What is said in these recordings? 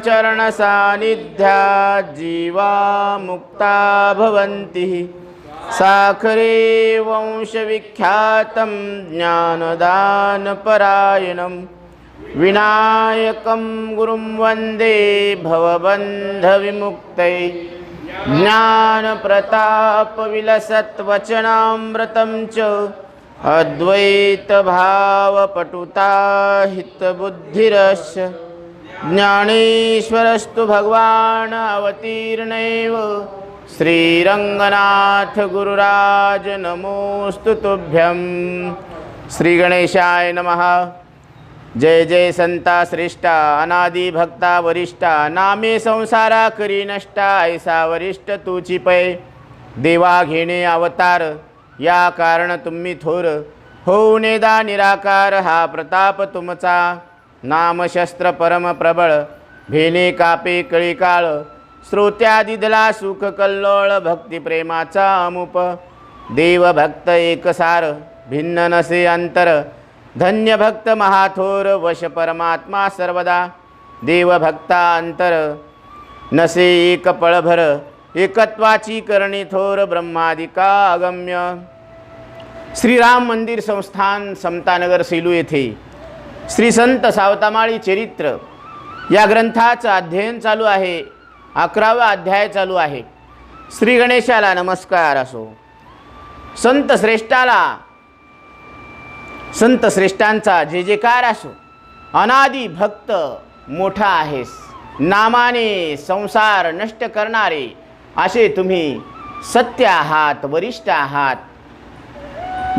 चरण सानिध्यात् जीवा मुक्ता भवन्ति। साखरे वंशविख्यातं ज्ञानदानपरायणं विनायकं गुरुं वन्दे भवबन्धविमुक्तये। ज्ञानप्रतापविलसत्वचनामृतं च अद्वैतभावपटुताहितबुद्धिरस्य ज्ञानेश्वरस्तु भगवान् अवतीर्णैव। श्रीरंगनाथ गुरुराज नमोस्तु तुभ्यं। श्री गणेशाय नमः। जय जय संता श्रेष्ठा अनादि भक्ता वरिष्ठा नामे संसारा करी नष्टा ऐसा वरिष्ठ तुची पै। देवा घेणे अवतार या कारण तुम्ही थोर होऊ नेदा निराकार हा प्रताप तुमचा। नाम शस्त्र परम प्रबळ भेने कापे कळीकाळ श्रोत्यादिदला सुख कल्लोळ भक्ती प्रेमाचा अमुप। देव भक्त एकसार भिन्न नसे अंतर धन्य भक्त महाथोर वश परमात्मा सर्वदा। देव भक्ता अंतर नसे एक पळभर एकत्वाची करणी थोर ब्रह्मादिका अगम्य। श्रीराम मंदिर संस्थान समतानगर सेलू येथे श्री संत सावतामाळी चरित्र या ग्रंथाचं अध्ययन चालू आहे। 11वा अध्याय चालू आहे। श्री गणेशाला नमस्कार असो। संत श्रेष्ठांचा जे जेकार असो। अनादि भक्त मोठा आहेस नामाने संसार नष्ट करणारे असे तुम्ही सत्य आहात वरिष्ठ आहात।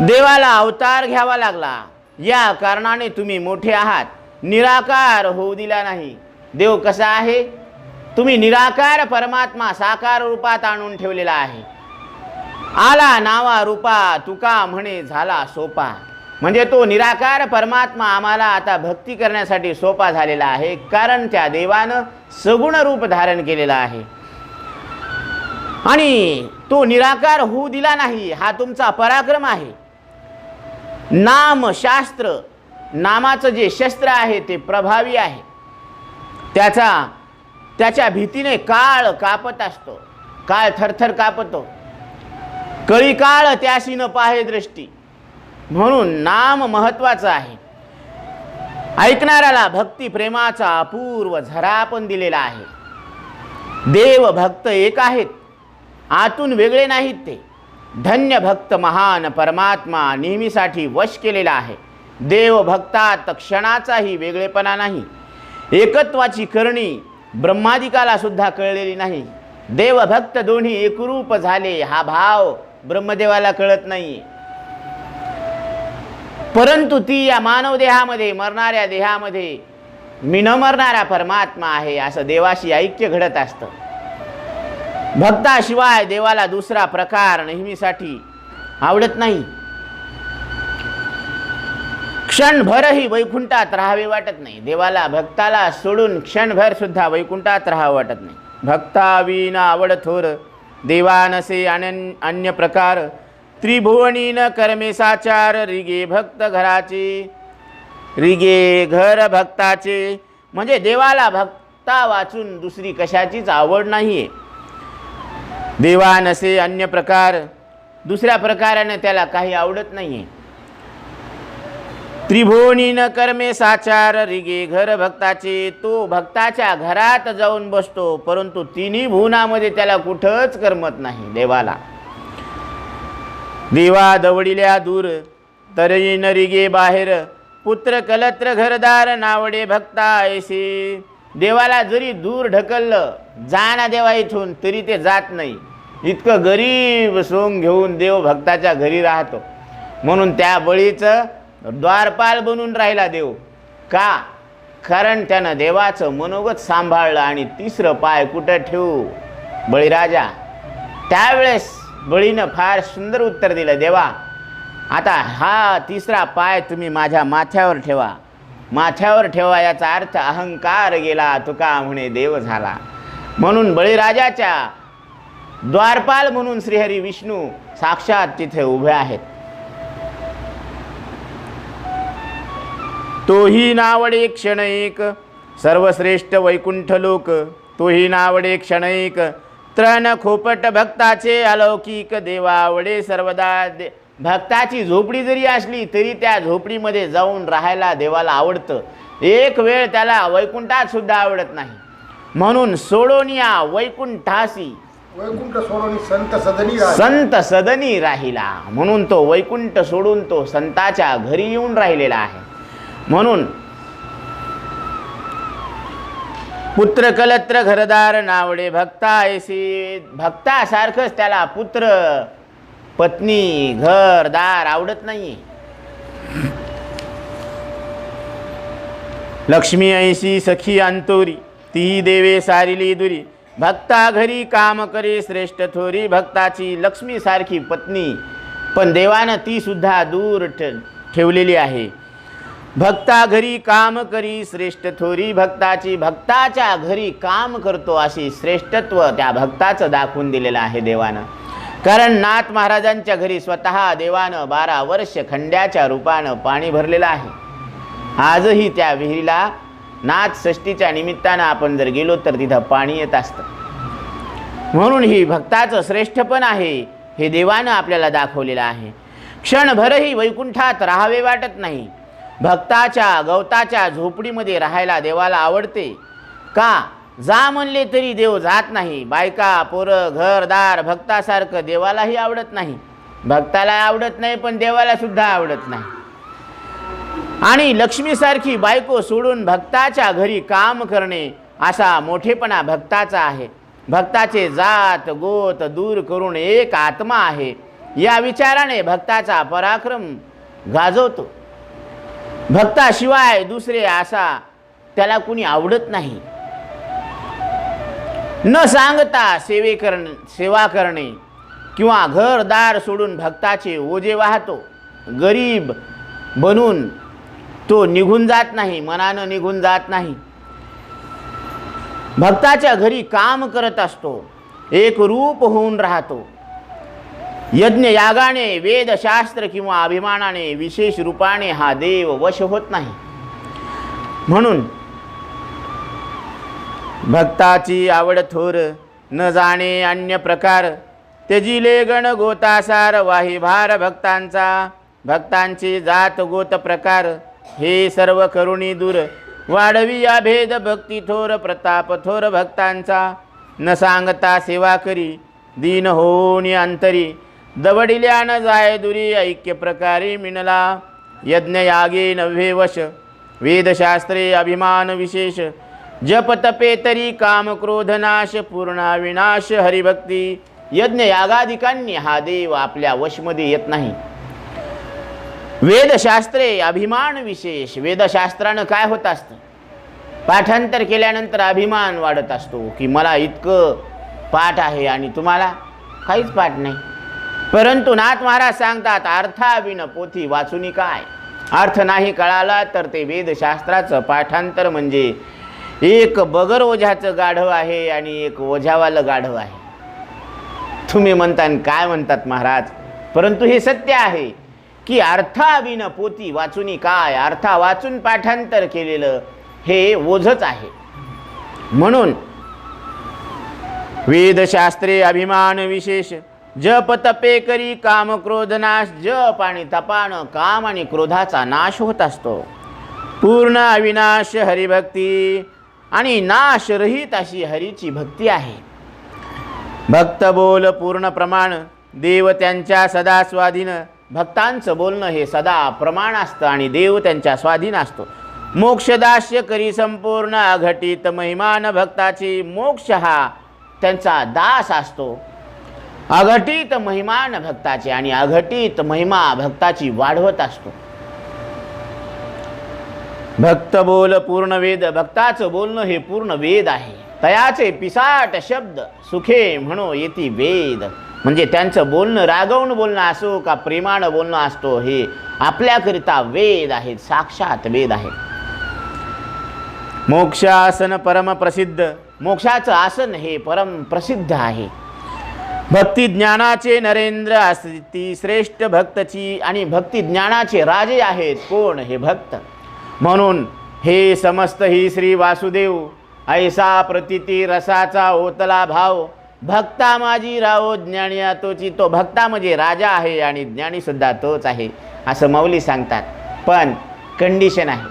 देवाला अवतार घ्यावा लागला या कारणाने तुम्ही मोठे आहात। निराकार होऊ दिला नाही। देव कसा आहे? तुम्ही निराकार परमात्मा साकार रूपात आणून ठेवलेला आहे। आला नावा रूपा तुका म्हणे झाला सोपा। म्हणजे तो निराकार परमात्मा आम्हाला आता भक्ती करण्यासाठी सोपा झालेला आहे, कारण त्या देवानं सगुण रूप धारण केलेला आहे आणि तो निराकार होऊ दिला नाही। हा तुमचा पराक्रम आहे। नाम शास्त्र नामाचं जे शस्त्र आहे ते प्रभावी आहे। त्याच्या भीतीने काळ कापत असतो। काळ थरथर कापतो। कळी काळ त्याशी न पाहे दृष्टी म्हणून नाम महत्वाचं आहे। ऐकणाऱ्याला भक्ती प्रेमाचा अपूर्व झरा पण दिलेला आहे। देव भक्त एक आहेत, आतून वेगळे नाहीत ते। धन्य भक्त महान परमात्मा नेहमीसाठी वश केलेला आहे। देव भक्तात क्षणाचाही वेगळेपणा नाही। एकत्वाची करणी ब्रह्मादिकाला सुद्धा कळलेली नाही। देव भक्त दोन्ही एकरूप झाले हा भाव ब्रह्मदेवाला कळत नाही। परंतु ती या मानव देहामध्ये मरणाऱ्या देहामध्ये मी न मरणारा परमात्मा आहे असं देवाशी ऐक्य घडत असतं। भक्ताशिवाय देवाला दुसरा प्रकार नेहमीसाठी आवडत नाही। क्षणभरही वैकुंठात राहावे वाटत नाही। देवाला भक्ताला सोडून क्षणभर सुद्धा वैकुंठात राहावं वाटत नाही। भक्ता विना आवड थोर देवानसे अन्य प्रकार त्रिभुवनी न कर्मे साचार रिगे भक्त घराचे। रिगे घर भक्ताचे म्हणजे देवाला भक्ता वाचून दुसरी कशाचीच आवड नाहीये। देवानसे अन्य प्रकार दुसऱ्या प्रकाराने त्याला काही आवडत नाहीये। त्रिभुवनी न कर्मे साचार रिगे घर भक्ताचे। तो भक्ताच्या घरात जाऊन बसतो परंतु तिन्ही भुवनामध्ये त्याला कुठंच करमत नाही देवाला। देवा दवडिल्या दूर तरी न रिगे बाहेर पुत्र कलत्र घरदार नावडे भक्ता ऐसे। देवाला जरी दूर ढकललं जाना देवा इथून तरी ते जात नाही। इतकं गरीब सोंग घेऊन देव भक्ताच्या घरी राहतो म्हणून त्या बळीचं द्वारपाल बनून राहिला देव का? कारण त्यानं देवाचं मनोगत सांभाळलं आणि तिसरं पाय कुठं ठेवू बळीराजा? त्यावेळेस बळीनं फार सुंदर उत्तर दिलं, देवा आता हा तिसरा पाय तुम्ही माझ्या माथ्यावर ठेवा। माथ्यावर ठेवा याचा अर्थ अहंकार गेला तुका म्हणे देव झाला। म्हणून बळीराजाच्या द्वारपाल म्हणून श्रीहरी विष्णू साक्षात तिथे उभे आहेत। तोही नावडे क्षण एक सर्वश्रेष्ठ वैकुंठ लोक, तोही नावडे क्षणैक, तृण खोपट भक्ताचे अलौकिक, देवावडे सर्वदा भक्ताची झोपडी जरी असली तरी त्या झोपडीमध्ये जाऊन राहायला देवाला आवडतं. एक वेळ त्याला वैकुंठात सुद्धा आवडत नाही. म्हणून सोडून या वैकुंठासी, वैकुंठ सोडून संत सदनी राहिला. म्हणून तो वैकुंठ सोडून तो संताच्या घरी येऊन राहिलेला आहे. म्हणून पुत्र कलत्र घरदार नावडे भक्ता ऐसी, भक्तासारखंच त्याला पुत्र पत्नी घरदार आवडत नाही. लक्ष्मी ऐशी सखी अंतोरी, ती देवे सारिली दुरी, भक्ता घरी काम करे श्रेष्ठ थोरी. भक्ताची लक्ष्मी सारखी पत्नी पण देवानं ती सुद्धा दूर ठेवलेली आहे. भक्ता घरी काम करी श्रेष्ठ थोरी, भक्ताच्या घरी काम करतो अशी श्रेष्ठत्व त्या भक्ताचं दाखवून दिलेलं आहे देवानं. कारण नाथ महाराजांच्या घरी स्वतः देवानं 12 वर्ष खंड्याच्या रूपानं पाणी भरलेलं आहे. आजही त्या विहिरीला नाथ षष्टीच्या निमित्तानं आपण जर गेलो तर तिथं पाणी येत असतं. म्हणून ही भक्ताचं श्रेष्ठपण आहे हे देवानं आपल्याला दाखवलेलं आहे. क्षणभरही वैकुंठात राहावे वाटत नाही. भक्ताच्या गवताच्या झोपडीमध्ये राहायला देवाला आवडते. का? जा म्हणले तरी देव जात नाही. बायका पोरं घरदार भक्तासारखं देवालाही आवडत नाही. भक्ताला आवडत नाही पण देवाला सुद्धा आवडत नाही. आणि लक्ष्मीसारखी बायको सोडून भक्ताच्या घरी काम करणे असा मोठेपणा भक्ताचा आहे. भक्ताचे जात गोत दूर करून एक आत्मा आहे या विचाराने भक्ताचा पराक्रम गाजवतो. भक्ताशिवाय दुसरे असा त्याला कुणी आवडत नाही. न सांगता सेवा करणे किंवा घरदार सोडून भक्ताचे ओझे वाहतो. गरीब बनून तो निघून जात नाही, मनानं निघून जात नाही. भक्ताच्या घरी काम करत असतो, एक रूप होऊन राहतो. यज्ञ यागाने वेदशास्त्र किंवा अभिमानाने विशेष रूपाने हा देव वश होत नाही. म्हणून भक्ताची आवड थोर, न जाणे अन्य प्रकार, त्यजिले गण गोतासार, वाही भार भक्तांचा. भक्तांचे जात गोत प्रकार हे सर्व करुणी दूर, वाढवी या भेद भक्ती थोर, प्रताप थोर भक्तांचा. न सांगता सेवा करी दीन होऊन अंतरी, दवडिल्या न जाय दुरी, ऐक्य प्रकारे मिनला. यज्ञ यागे नव्हे वश, वेदशास्त्रे अभिमान विशेष, जप तपे तरी काम क्रोध नाश, पूर्णा विनाश हरिभक्ती. यज्ञ यागादिकांनी हा देव आपल्या वशमध्ये येत नाही. वेदशास्त्रे अभिमान विशेष, वेदशास्त्रानं काय होत असतं? पाठांतर केल्यानंतर अभिमान वाढत असतो की मला इतकं पाठ आहे आणि तुम्हाला काहीच पाठ नाही. परंतु नाथ महाराज सांगतात, अर्थाविन पोथी वाचुनी काय. अर्थ नाही कळाला तर ते वेदशास्त्राचं पाठांतर म्हणजे एक बगर ओझ्याचं गाढव आहे आणि एक ओझ्यावालं गाढव आहे. तुम्ही म्हणता काय म्हणतात महाराज, परंतु हे सत्य आहे की अर्थाविन पोथी वाचुनी काय. अर्था वाचून पाठांतर केलेलं हे ओझच आहे. म्हणून वेदशास्त्रे अभिमान विशेष, जप तपे करी काम क्रोध नाश. जप आणि तपानं काम आणि क्रोधाचा नाश होत असतो. पूर्ण अविनाश हरिभक्ती आणि नाश रहित अशी हरीची भक्ती आहे. भक्त बोल पूर्ण प्रमाण, देव त्यांच्या सदा स्वाधीन. भक्तांचं बोलणं हे सदा प्रमाण असतं आणि देव त्यांच्या स्वाधीन असतो. मोक्षदास्य करी संपूर्ण, अघटित महिमान भक्ताची. मोक्ष हा त्यांचा दास असतो. अघटित महिमान भक्ताचे आणि अघटित महिमा भक्ताची वाढवत असतो. भक्त बोल पूर्ण वेद, भक्ताचं बोलणं हे पूर्ण वेद आहे. तयाचे पिसाट शब्द सुखे म्हणो येती वेद. म्हणजे त्यांचं बोलणं रागवून बोलणं असो का प्रेमानं बोलणं असतो, हे आपल्याकरिता वेद आहेत, साक्षात वेद आहे. मोक्षासन परम प्रसिद्ध, मोक्षाचं आसन हे परम प्रसिद्ध आहे. भक्ती ज्ञानाचे नरेंद्र असती श्रेष्ठ भक्तची. आणि भक्ती ज्ञानाचे राजे आहेत कोण? हे भक्त. म्हणून हे समस्त ही श्री वासुदेव, ऐसा प्रतीती रसाचा ओतला भाव, भक्ता माझी राहो ज्ञानी तोची. तो भक्ता म्हणजे राजा आहे आणि ज्ञानी सुद्धा तोच आहे असं माऊली सांगतात. पण कंडिशन आहे,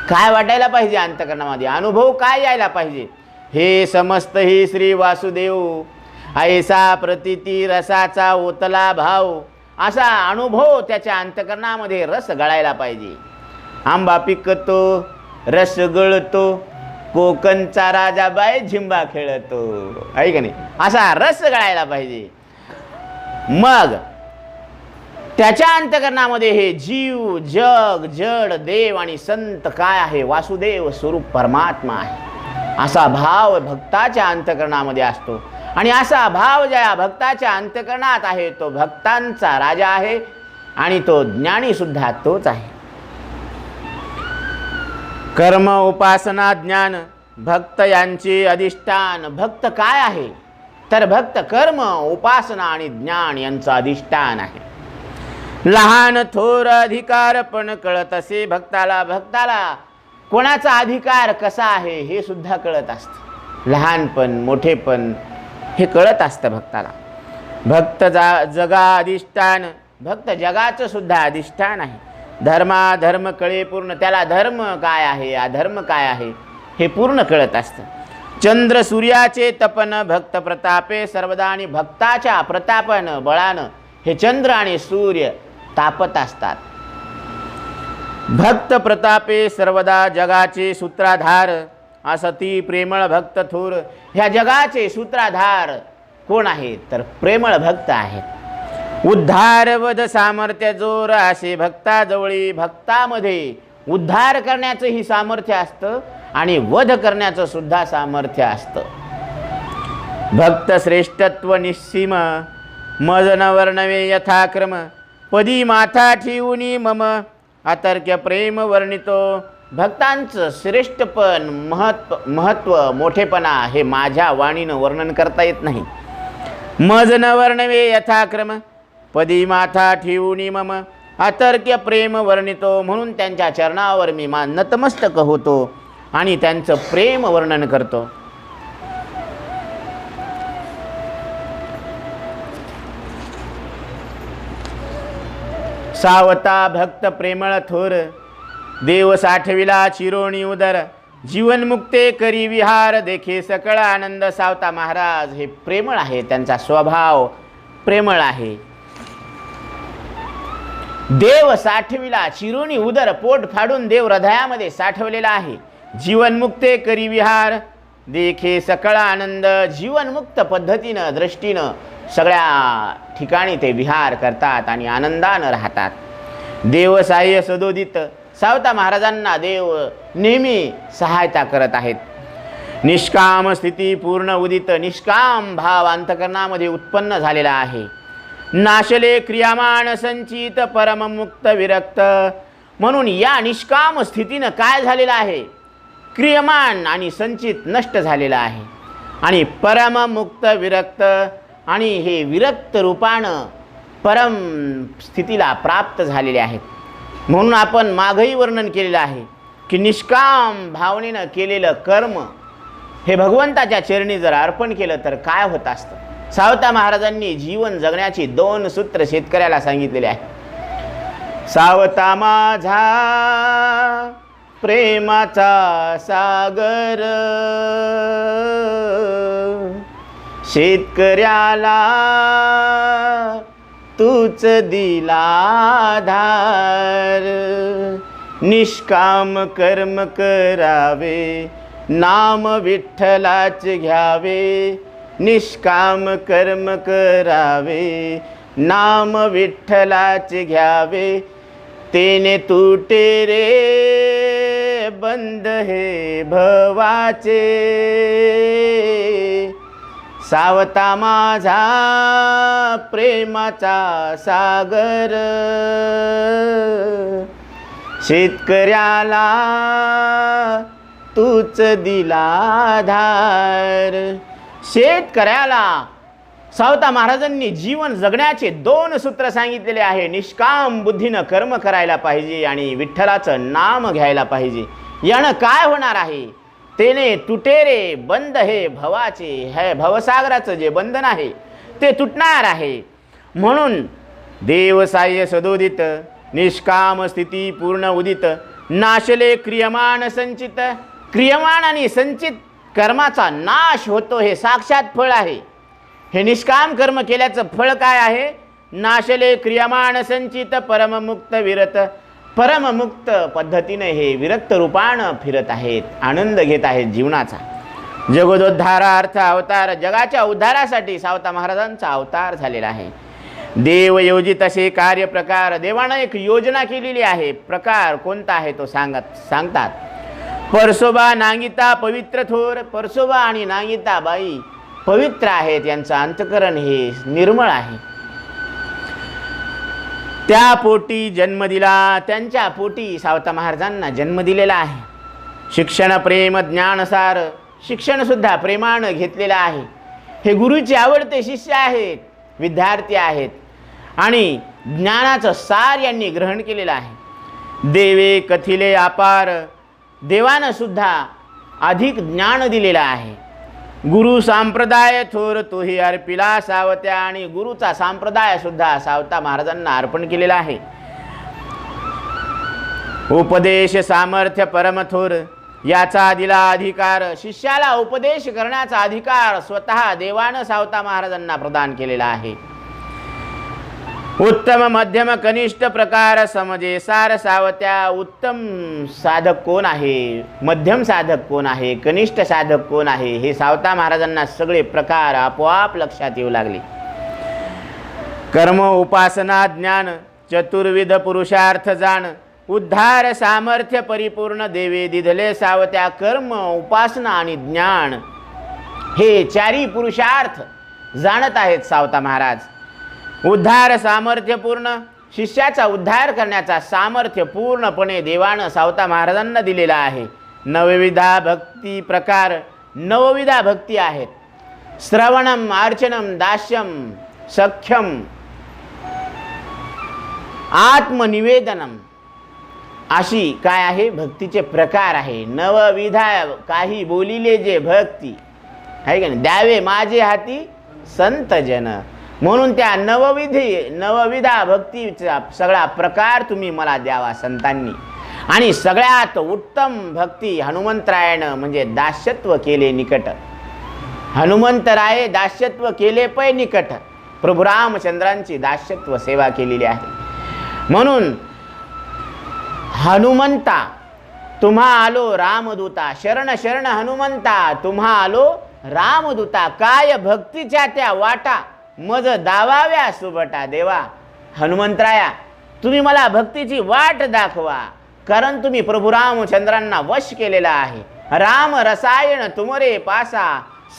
काय वाटायला पाहिजे अंतकरणामध्ये, अनुभव काय यायला पाहिजे. हे समस्त ही श्री वासुदेव, ऐसा प्रतीती रसाचा ओतला भाव, असा अनुभव त्याच्या अंतकरणामध्ये रस गळायला पाहिजे. आंबा पिकतो रस गळतो, कोकणचा राजा बाय झिंबा खेळतो, आहे का नाही, असा रस गळायला पाहिजे. मग त्याच्या अंतकरणामध्ये हे जीव, जग, जड, देव आणि संत काय आहे, वासुदेव स्वरूप परमात्मा आहे, असा भाव भक्ताच्या अंतकरणामध्ये असतो. आणि असा भाव ज्या भक्ताच्या अंतकरणात आहे तो भक्तांचा राजा आहे आणि तो ज्ञानी सुद्धा तोच आहे. कर्म, उपासना, ज्ञान भक्त यांचे अधिष्ठान. भक्त काय आहे तर भक्त कर्म, उपासना आणि ज्ञान यांचं अधिष्ठान आहे. लहान थोर अधिकार पण कळत असे भक्ताला. भक्ताला कोणाचा अधिकार कसा आहे हे सुद्धा कळत असतं. लहानपण, मोठेपण हे कळत असतं भक्ताला. भक्त जगा अधिष्ठान. भक्त जगाचं सुद्धा अधिष्ठान आहे. धर्म कळे पूर्ण. त्याला धर्म काय आहे, अधर्म काय आहे हे पूर्ण कळत असतं. चंद्र सूर्याचे तपन भक्त प्रतापे सर्वदा. आणि भक्ताच्या प्रतापन बळानं हे चंद्र आणि सूर्य तापत असतात. भक्त प्रतापे सर्वदा जगाचे सूत्राधार. असती प्रेमळ भक्त थोर. ह्या जगाचे सूत्राधार कोण आहेत तर प्रेमळ भक्त आहेत. उद्धार वध सामर्थ्य जोर असे भक्ताजवळी. भक्तामध्ये उद्धार करण्याचंही सामर्थ्य असतं आणि वध करण्याचं सुद्धा सामर्थ्य असतं. भक्त श्रेष्ठत्व निस्सीम मज न वर्णवे यथाक्रम. पदी माथा ठेवूनी मम अतर्क्य प्रेम वर्णितो. भक्तांचं श्रेष्ठपण, महत्व, मोठेपणा हे माझ्या वाणीनं वर्णन करता येत नाही. मज न वर्णवे यथाक्रम पदी माथा ठेवूनी मम अतर्क्य प्रेम वर्णितो. म्हणून त्यांच्या चरणावर मी नतमस्तक होतो आणि त्यांचं प्रेम वर्णन करतो. सावता भक्त प्रेमळ थोर. देव साठविला चिरोणी उदर. जीवनमुक्ते करी विहार देखे सकळ आनंद. सावता महाराज हे प्रेमळ आहे, त्यांचा स्वभाव प्रेमळ आहे. देव साठविला चिरोणी उदर. पोट फाडून देव हृदयामध्ये साठवलेला आहे. जीवनमुक्ते करी विहार देखे सकळ आनंद. जीवनमुक्त पद्धतीनं, दृष्टीनं सगळ्या ठिकाणी ते विहार करतात आणि आनंदानं राहतात. देव सहाय्य सदोदित. सावता महाराजांना देव नेहमी सहायता करत आहेत. निष्काम स्थिती पूर्ण उदित. निष्काम भाव अंतकरणामध्ये उत्पन्न झालेला आहे. नाशले क्रियामान संचित परममुक्त विरक्त. म्हणून या निष्काम स्थितीनं काय झालेलं आहे, क्रियमान आणि संचित नष्ट झालेला आहे आणि परममुक्त विरक्त. आणि हे विरक्त रूपानं परम स्थितीला प्राप्त झालेले आहेत. म्हणून आपण मागही वर्णन केलेलं आहे की निष्काम भावनेनं केलेलं कर्म हे भगवंताच्या चरणी जर अर्पण केलं तर काय होत असतं. सावता महाराजांनी जीवन जगण्याची 2 सूत्र शेतकऱ्याला सांगितलेले आहे. सावता माझा प्रेमाचा सागर, शेतकऱ्याला तूच दिला आधार. निष्काम कर्म करावे, नाम विठ्ठलाच घ्यावे. निष्काम कर्म करावे, नाम विठ्ठलाच घ्यावे. तेने तुटे रे बंद हे भवाचे. सावता माझा प्रेमाचा सागर, शेतकऱ्याला तूच दिला आधार. शेतकऱ्याला सावता महाराजांनी जीवन जगण्याचे 2 सूत्र सांगितलेले आहे. निष्काम बुद्धीनं कर्म करायला पाहिजे आणि विठ्ठलाचं नाम घ्यायला पाहिजे. यानं काय होणार आहे? तेने तुटे रे बंद हे भवाचे, हे भवसागराचं जे बंधन आहे ते तुटणार आहे. म्हणून देवसाह्य सदोदित निष्काम स्थिती पूर्ण उदित नाशले क्रियमाण संचित. क्रियमाण आणि संचित कर्माचा नाश होतो हे साक्षात फळ आहे. हे निष्काम कर्म केल्याचं फळ काय आहे? नाशले क्रियमाण संचित परममुक्त विरत. परममुक्त पद्धतीने हे विरक्त रूपानं फिरत आहेत, आनंद घेत आहेत जीवनाचा. जगदोद्धारार्थ अवतार, जगाच्या उद्धारासाठी सावता महाराजांचा अवतार झालेला आहे. देवयोजित असे कार्य प्रकार, देवानं एक योजना केलेली आहे. प्रकार कोणता आहे तो सांगतात. परसोबा नांगिता पवित्र थोर. परसोबा आणि नांगिता बाई पवित्र आहेत, यांचं अंतकरण हे निर्मळ आहे. त्या पोटी जन्म दिला, त्यांच्या पोटी सावता महाराजांना जन्म दिलेला आहे. शिक्षण प्रेम ज्ञानसार, शिक्षण सुद्धा प्रेमानं घेतलेलं आहे. हे गुरुचे आवडते शिष्य आहेत, विद्यार्थी आहेत आणि ज्ञानाचं सार यांनी ग्रहण केलेलं आहे. देवे कथिले अपार, देवानं सुद्धा अधिक ज्ञान दिलेलं आहे. गुरु संप्रदाय थोर तोही अर्पिला सावत्या, आणि गुरुचा संप्रदाय सुद्धा सावता महाराजांना अर्पण केलेला आहे. उपदेश सामर्थ्य परमथोर, याचा दिला अधिकार. शिष्याला उपदेश करण्याचा अधिकार स्वतः देवानं सावता महाराजांना प्रदान केलेला आहे. उत्तम मध्यम कनिष्ठ प्रकार समजे सार सावत्या. उत्तम साधक कोण आहे, मध्यम साधक कोण आहे, कनिष्ठ साधक कोण आहे, हे सावता महाराजांना सगळे प्रकार आपोआप लक्षात येऊ लागले. कर्म उपासना ज्ञान चतुर्विध पुरुषार्थ जाण, उद्धार सामर्थ्य परिपूर्ण देवे दिधले सावत्या. कर्म उपासना आणि ज्ञान हे चारी पुरुषार्थ जाणत आहेत सावता महाराज. उद्धार सामर्थ्यपूर्ण, शिष्याचा उद्धार करण्याचा सामर्थ्य पूर्णपणे देवानं सावता महाराजांना दिलेला आहे. नवविधा भक्ती प्रकार, नवविधा भक्ती आहेत. श्रवणम अर्चनम दास्यम सख्यम आत्मनिवेदनम, अशी काय आहे भक्तीचे प्रकार आहे. नवविधा काही बोलिले जे भक्ती आहे का नाही, द्यावे माझे हाती संत जन. म्हणून त्या नवविधा भक्तीचा सगळा प्रकार तुम्ही मला द्यावा संतांनी. आणि सगळ्यात उत्तम भक्ती हनुमंतरायानं म्हणजे दास्यत्व केले निकट. हनुमंतराये दास्यत्व केले पै निकट. प्रभू रामचंद्रांची दास्यत्व सेवा केलेली आहे. म्हणून हनुमंता तुम्हा आलो रामदूता, शरण शरण हनुमंता तुम्हा आलो रामदूता. काय भक्तीच्या त्या वाटा मज दावाव्या सुबटा. देवा हनुमंतराया, तुम्ही मला भक्तीची वाट दाखवा, कारण तुम्ही प्रभू रामचंद्रांना वश केलेला आहे. राम रसायन तुमरे पासा,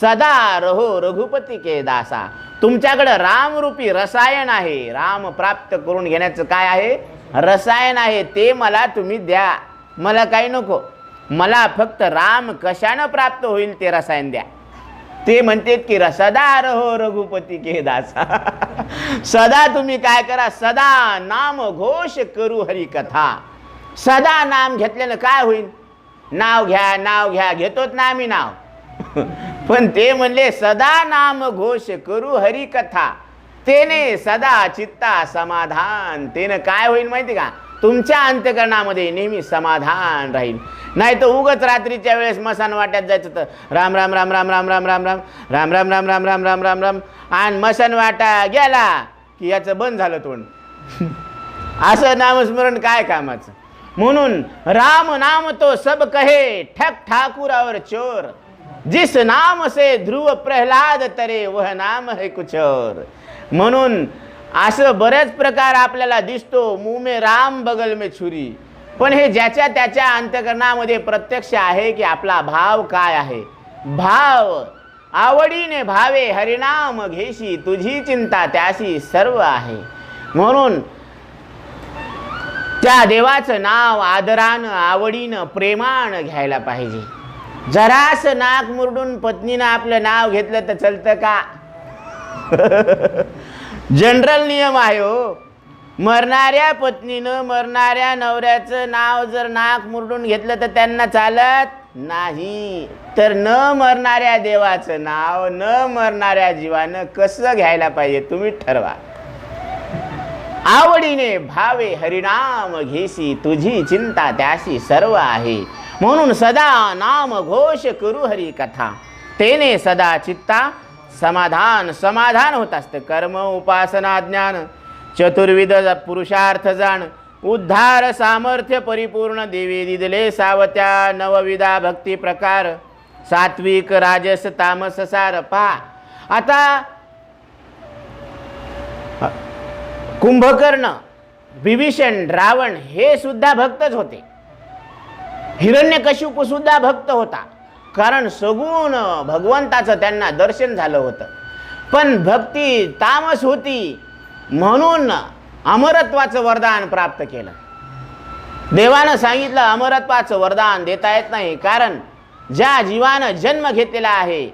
सदा रहो रघुपती के दासा. तुमच्याकडे रामरूपी रसायन आहे. राम प्राप्त करून घेण्याचं काय आहे, रसायन आहे. ते मला तुम्ही द्या, मला काही नको. मला फक्त राम कशानं प्राप्त होईल ते रसायन द्या. ते म्हणतात की सदा रहो रघुपती के दासा. सदा तुम्ही काय करा, सदा नाम घोष करू हरी कथा. सदा नाम घेतल्यानं काय होईल, नाव घ्या नाव घ्या, घेतोच ना आम्ही नाव. पण ते म्हणले सदा नाम घोष करू हरी कथा, तेने सदा चित्ता समाधान. तेने काय होईल माहिती का, तुमच्या अंतकरणामध्ये नेहमी समाधान राहील. नाही तर उगच रात्रीच्या वेळेस मसान वाट्यात जायचं तर राम राम राम राम राम राम राम राम राम राम राम राम राम राम राम राम, आणि मसान वाटा गेला की याचं बंद झालं तोंड. असं नामस्मरण काय कामाचं. म्हणून राम नाम तो सब कहे, ठक ठाकुर और चोर. जिस नाम से ध्रुव प्रहलाद तरे वह नाम है कुछ और. म्हणून असं बरेच प्रकार आपल्याला दिसतो, मुंह में राम बगल में छुरी. पण हे ज्याच्या त्याच्या अंतकरणामध्ये प्रत्यक्ष आहे की आपला भाव काय आहे. भाव आवडीने भावे हरिनाम घेशी, तुझी चिंता त्याशी सर्व आहे. म्हणून त्या देवाचं नाव आदरानं आवडीनं प्रेमानं घ्यायला पाहिजे. जरास नाक मुरडून पत्नीनं आपलं नाव घेतलं तर चलतं का. जनरल नियम आहे हो. मरणाऱ्या पत्नीनं मरणाऱ्या नवऱ्याचं नाव जर नाक मुरडून घेतलं तर त्यांना चालत नाही. तर न मरणाऱ्या देवाचं नाव न मरणाऱ्या जीवानं कसं घ्यायला पाहिजे तुम्ही ठरवा. आवडीने भावे हरिनाम घेसी तुझी चिंता त्याशी सर्व आहे. म्हणून सदा नाम घोष करू हरी कथा तेने सदा चित्ता समाधान समाधान होत असतं. कर्म उपासना ज्ञान चतुर्विध पुरुषार्थ जाण उद्धार सामर्थ्य परिपूर्ण देवी दिदले सावत्या नवविधा भक्ती प्रकार सात्विक राजस तामस सार. पहा आता कुंभकर्ण विभीषण रावण हे सुद्धा भक्तच होते. हिरण्यकशिपू सुद्धा भक्त होता, कारण सगुण भगवंताचं त्यांना दर्शन झालं होतं. पण भक्ती तामस होती म्हणून अमरत्वाचं वरदान प्राप्त केलं. देवानं सांगितलं अमरत्वाचं वरदान देता येत नाही, कारण ज्या जीवानं जन्म घेतलेला आहे,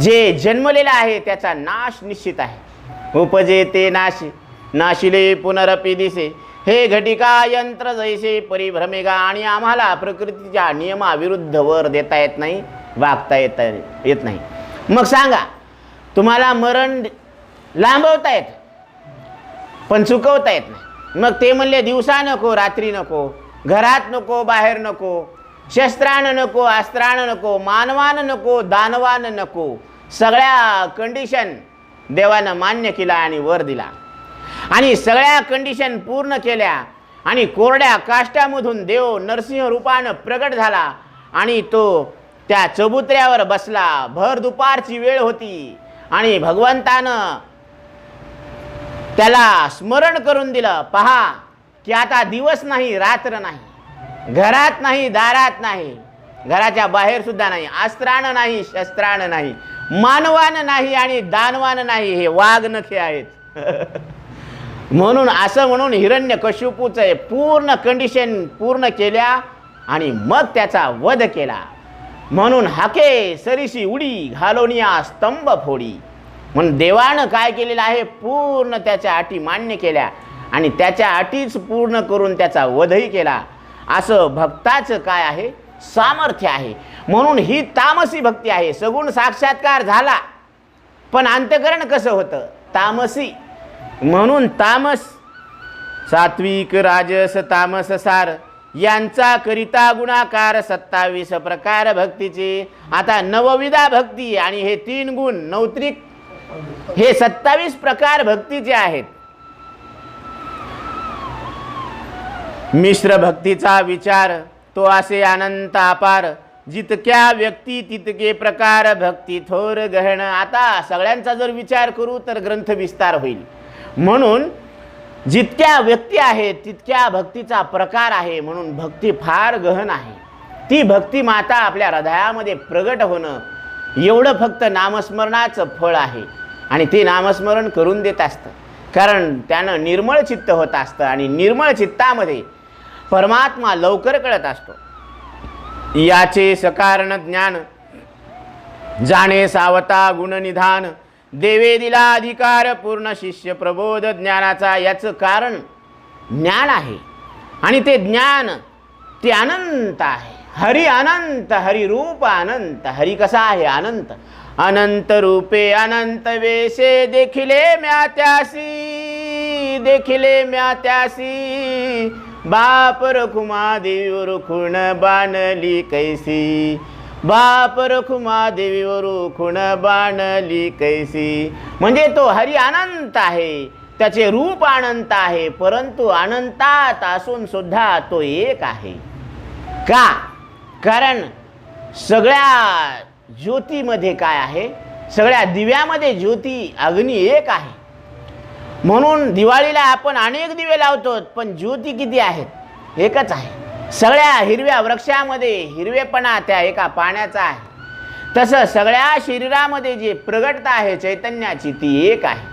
जे जन्मलेला आहे त्याचा नाश निश्चित आहे. उपजे ते नाशी नाशिले पुनरपी दिसे हे घटिका यंत्र जैसे परिभ्रमेगा. आणि आम्हाला प्रकृतीच्या नियमाविरुद्ध वर देता येत नाही, वागता येत नाही. मग सांगा, तुम्हाला मरण लांबवता येत पण चुकवता येत नाही. मग ते म्हणले दिवसा नको रात्री नको, घरात नको बाहेर नको, शस्त्रानं नको अस्त्रानं नको, मानवानं नको दानवान नको. सगळ्या कंडिशन देवानं मान्य केला आणि वर दिला. आणि सगळ्या कंडिशन पूर्ण केल्या आणि कोरड्या काष्टामधून देव नरसिंह रूपानं प्रगट झाला आणि तो त्या चबुतऱ्यावर बसला. भर दुपारची वेळ होती आणि भगवंतानं त्याला स्मरण करून दिलं. पहा की आता दिवस नाही रात्र नाही, घरात नाही दारात नाही, घराच्या बाहेर सुद्धा नाही, अस्त्रानं नाही शस्त्रानं नाही, मानवानं नाही आणि दानवानं नाही, हे वाघ नखे आहेत. म्हणून असं म्हणून हिरण्यकशिपूचं पूर्ण कंडिशन पूर्ण केल्या आणि मग त्याचा वध केला. म्हणून हाके सरीसी उडी घालोनिया स्तंभ फोडी. म्हणून देवानं काय केलेलं आहे, पूर्ण त्याच्या अटी मान्य केल्या आणि त्याच्या अटीच पूर्ण करून त्याचा वधही केला. असं भक्ताचं काय आहे, सामर्थ्य आहे. म्हणून ही तामसी भक्ती आहे. सगुण साक्षात्कार झाला पण अंतकरण कसं होतं, तामसी. म्हणून तामस सात्विक राजस तामस सार यांचा करिता गुणाकार 27 प्रकार भक्तीचे. आता नवविधा भक्ती आणि हे 3 गुण नौत्रिक हे 27 प्रकार भक्तीचे आहेत. मिश्र भक्तीचा विचार तो असे अनंत अपार, जितक्या व्यक्ती तितके प्रकार भक्ती थोर गहन. आता सगळ्यांचा जर विचार करू तर ग्रंथ विस्तार होईल. म्हणून जितक्या व्यक्ती आहेत तितक्या भक्तीचा प्रकार आहे. म्हणून भक्ती फार गहन आहे. ती भक्ती माता आपल्या हृदयामध्ये प्रगट होणं एवढं फक्त नामस्मरणाचं फळ आहे. आणि ते नामस्मरण करून देत असतं, कारण त्यानं निर्मळ चित्त होत असतं आणि निर्मळ चित्तामध्ये परमात्मा लवकर कळत असतो. याचे सकारण ज्ञान जाणे सावता गुणनिधान, देवे दिला अधिकार पूर्ण शिष्य प्रबोध ज्ञानाचा. याचं कारण ज्ञान आहे आणि ते ज्ञान ते अनंत आहे. हरी अनंत, हरी रूप अनंत. हरी कसा आहे, अनंत. अनंत रूपे अनंत वेशे देखिले म्या त्यासी, देखिले म्या त्यासी. बाप रखुमा देवी खुण बाणली कैसी, बाप रखुमा देवीवर खुण बाणली कैसी. म्हणजे तो हरी अनंत आहे, त्याचे रूप अनंत आहे, परंतु अनंतात असून सुद्धा तो एक आहे. का? कारण सगळ्या ज्योतीमध्ये काय आहे, सगळ्या दिव्यामध्ये ज्योती अग्नी एक आहे. म्हणून दिवाळीला आपण अनेक दिवे लावतो पण ज्योती किती आहेत, एकच आहे. सगळ्या हिरव्या वृक्षामध्ये हिरवेपणा त्या एका पाण्याचा आहे. तसं सगळ्या शरीरामध्ये जे प्रगटता आहे चैतन्याची ती एक आहे.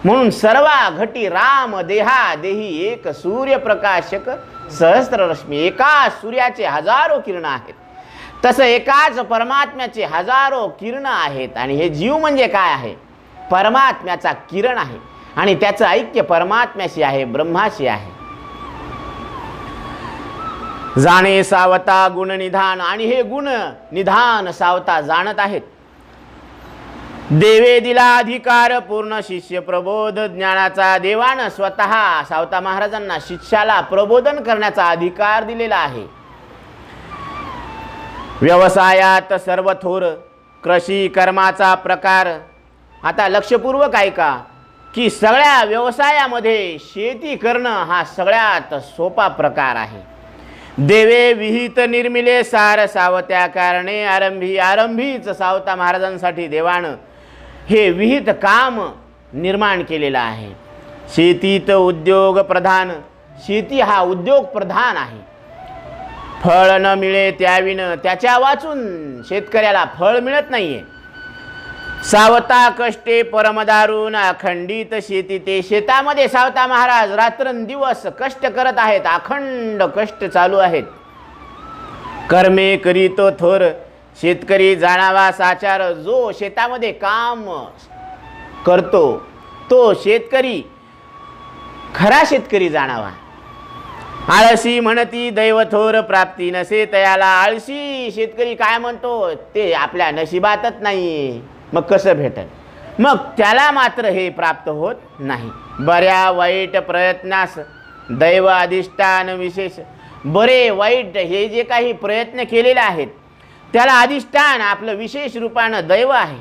म्हणून सर्वा घटी राम देहा देही एक सूर्यप्रकाशक सहस्त्ररश्मी. एका सूर्याचे हजारो किरण आहेत, तसं एकाच परमात्म्याचे हजारो किरण आहेत. आणि हे जीव म्हणजे काय आहे, परमात्म्याचा किरण आहे. आणि त्याचं ऐक्य परमात्म्याशी आहे, ब्रह्माशी आहे. जाणे सावता गुण निधान, आणि हे गुण निधान सावता जाणत आहेत. देवे दिला अधिकार पूर्ण शिष्य प्रबोध, ज्ञानाचा देवानं स्वतः सावता महाराजांना शिष्याला प्रबोधन करण्याचा अधिकार दिलेला आहे. व्यवसायात सर्व थोर, कृषी कर्माचा प्रकार. आता लक्षपूर्वक ऐका की सगळ्या व्यवसायामध्ये शेती करणं हा सगळ्यात सोपा प्रकार आहे. देवे विहित निर्मिले सार, सावत्या कारणे आरंभी. आरंभीच सावता महाराजांसाठी देवानं हे विहित काम निर्माण केलेलं आहे. शेतीत उद्योग प्रधान, शेती हा उद्योग प्रधान आहे. फळ न मिळे त्याविन, त्याच्या वाचून शेतकऱ्याला फळ मिळत नाहीये. सावता कष्टे परमदारुण, अखंडित शेती. ते शेतामध्ये सावता महाराज रात्रंदिवस कष्ट करत आहेत, अखंड कष्ट चालू आहेत. कर्मे करीतो थोर, शेतकरी जाणावा साचार. जो शेतामध्ये काम करतो तो शेतकरी खरा शेतकरी जाणावा. आळशी म्हणती दैव थोर, प्राप्ती नसे तयाला. आळशी शेतकरी काय म्हणतो, ते आपल्या नशिबातच नाही, मग कसं भेटेल, मग त्याला मात्र हे प्राप्त होत नाही. बऱ्या वाईट प्रयत्नास दैव अधिष्ठान विशेष. बरे वाईट हे जे काही प्रयत्न केलेले आहेत त्याला अधिष्ठान आपलं विशेष रूपानं दैव आहे.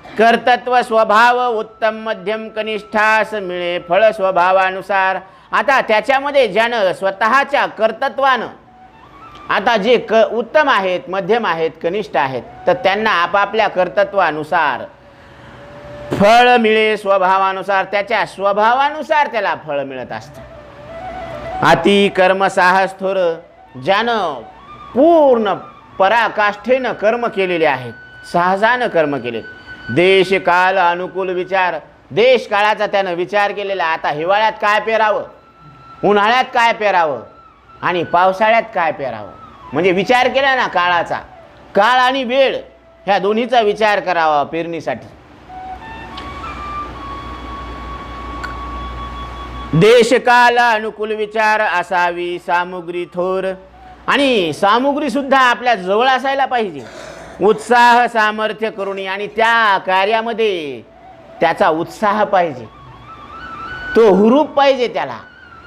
कर्तृत्व स्वभाव उत्तम मध्यम कनिष्ठास मिळे फळ स्वभावानुसार. आता त्याच्यामध्ये ज्यानं स्वतःच्या कर्तृत्वानं, आता जे उत्तम आहेत, मध्यम आहेत, कनिष्ठ आहेत, तर त्यांना आपापल्या कर्तृत्वानुसार फळ मिळे स्वभावानुसार. त्याच्या स्वभावानुसार त्याला फळ मिळत असतं. अति कर्म साहस थोर, ज्यानं पूर्ण पराकाष्ठेनं कर्म केलेले आहेत, साहसानं कर्म केले. देश काल अनुकूल विचार, देश काळाचा त्यानं विचार केलेला. आता हिवाळ्यात काय पेरावं, उन्हाळ्यात काय पेरावं आणि पावसाळ्यात काय पेरावं, म्हणजे विचार केला ना काळाचा. काळ आणि वेळ ह्या दोन्हीचा विचार करावा पेरणीसाठी. देश काल अनुकूल विचार असावी सामुग्री थोर, आणि सामुग्री सुद्धा आपल्या जवळ असायला पाहिजे. उत्साह सामर्थ्य करुणी, आणि त्या कार्यामध्ये त्याचा उत्साह पाहिजे, तो हुरूप पाहिजे, त्याला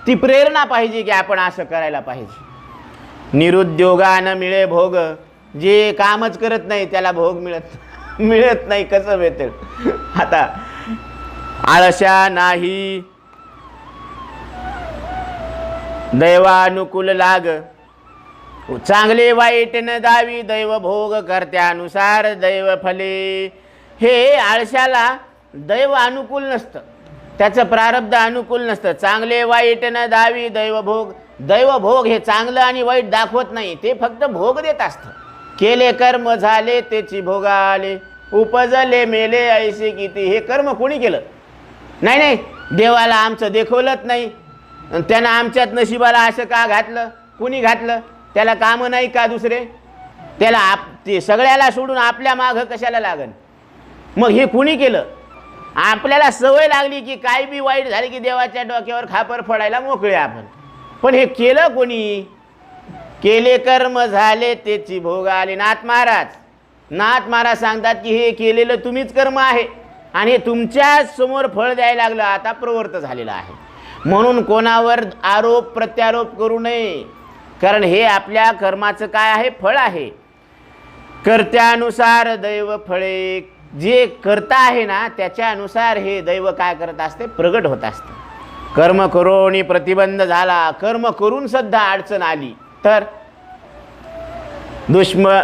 ती प्रेरणा पाहिजे की आपण असं करायला पाहिजे. निरुद्योगानं मिळे भोग, जे कामच करत नाही त्याला भोग मिळत नाही, कसं भेटेल. आता आळशा नाही दैवानुकूल लाग, चांगले वाईट न दावी दैव भोग कर्त्यानुसार दैव फले. हे आळशाला दैव अनुकूल नसतं, त्याचं प्रारब्ध अनुकूल नसतं. चांगले वाईट न दावी दैव भोग, दैव भोग हे चांगलं आणि वाईट दाखवत नाही, ते फक्त भोग देत असतं. केले कर्म झाले त्याची भोग आले, उपजले मेले ऐसे किती. हे कर्म कोणी केलं नाही, नाही देवाला आमचं देखवलंच नाही, त्यानं आमच्यात नशिबाला असं का घातलं, कुणी घातलं, त्याला कामं नाही का दुसरे, त्याला ते सगळ्याला सोडून आपल्या मागं कशाला लागन. मग हे कुणी केलं, आपल्याला सवय लागली की काय बी वाईट झाले की देवाच्या डोक्यावर खापर फोडायला मोकळे आपण. पण हे केलं कोणी, केले कर्म झाले त्याची भोग आले. नाथ महाराज सांगतात की हे केलेलं तुम्हीच कर्म आहे आणि हे तुमच्याच समोर फळ द्यायला लागलं, आता प्रवृत्त झालेलं आहे. म्हणून कोणावर आरोप प्रत्यारोप करू नये, कारण हे आपल्या कर्माचं काय आहे, फळ आहे. कर्त्यानुसार दैव फळे, जे करता आहे ना त्याच्यानुसार हे दैव काय करत असते, प्रगट होत असते. कर्म करून प्रतिबंध झाला, कर्म करून सुद्धा अडचण आली तर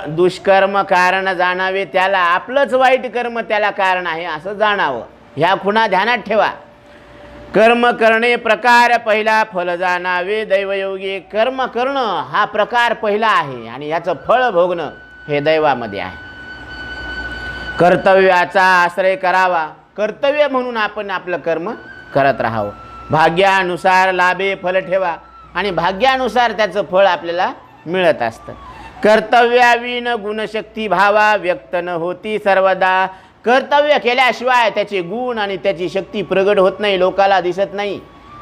दुष्कर्म कारण जाणावे त्याला, आपलंच वाईट कर्म त्याला कारण आहे असं जाणावं. ह्या खुणा ध्यानात ठेवा. कर्म करणे प्रकार पहिला, फल जाणावे दैवयोगी. कर्म करणं हा प्रकार पहिला आहे आणि याचं फळ भोगणं हे दैवामध्ये आहे. कर्तव्याचा आश्रय करावा, कर्तव्य म्हणून आपण आपलं कर्म करत राहावं. भाग्यानुसार लाभे फल ठेवा, आणि भाग्यानुसार त्याचं फळ आपल्याला मिळत असतं. कर्तव्याविन गुणशक्ती भावा, व्यक्त न होती सर्वदा. कर्तव्य केल्याशिवाय त्याचे गुण आणि त्याची शक्ती प्रगट होत नाही, लोकाला दिसत नाही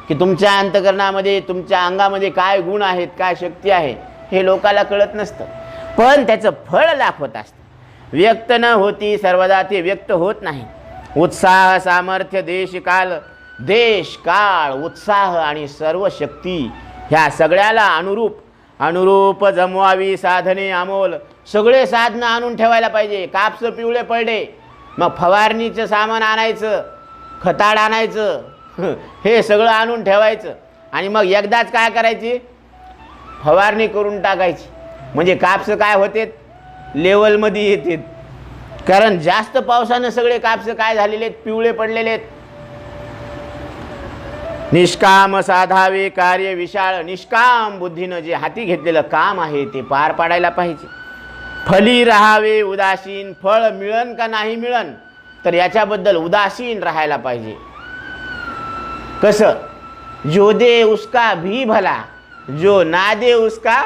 की तुमच्या अंतकरणामध्ये तुमच्या अंगामध्ये काय गुण आहेत, काय शक्ती आहे, हे लोकाला कळत नसतं. पण त्याचं फळ दाखवत असतं. व्यक्त न होती सर्वदा ते व्यक्त होत नाही. उत्साह सामर्थ्य देश काळ उत्साह आणि सर्व शक्ती ह्या सगळ्याला अनुरूप जमवावी साधने अमोल. सगळे साधनं आणून ठेवायला पाहिजे. कापसं पिवळे पडले, मग फवारणीचं सामान आणायचं, खताड आणायचं, हे सगळं आणून ठेवायचं आणि मग एकदाच काय करायची, फवारणी करून टाकायची. म्हणजे कापसं काय होते, लेवलमध्ये येते. कारण जास्त पावसानं सगळे कापसं काय झालेले आहेत, पिवळे पडलेले आहेत. निष्काम साधावे कार्य विशाळ. निष्काम बुद्धीनं जे हाती घेतलेलं काम आहे ते पार पाडायला पाहिजे. फली राहावे उदासीन. फळ मिळन का नाही मिळन तर याच्याबद्दल उदासीन राहायला पाहिजे. कसं, जो दे उसका भी भला, जो ना दे उसका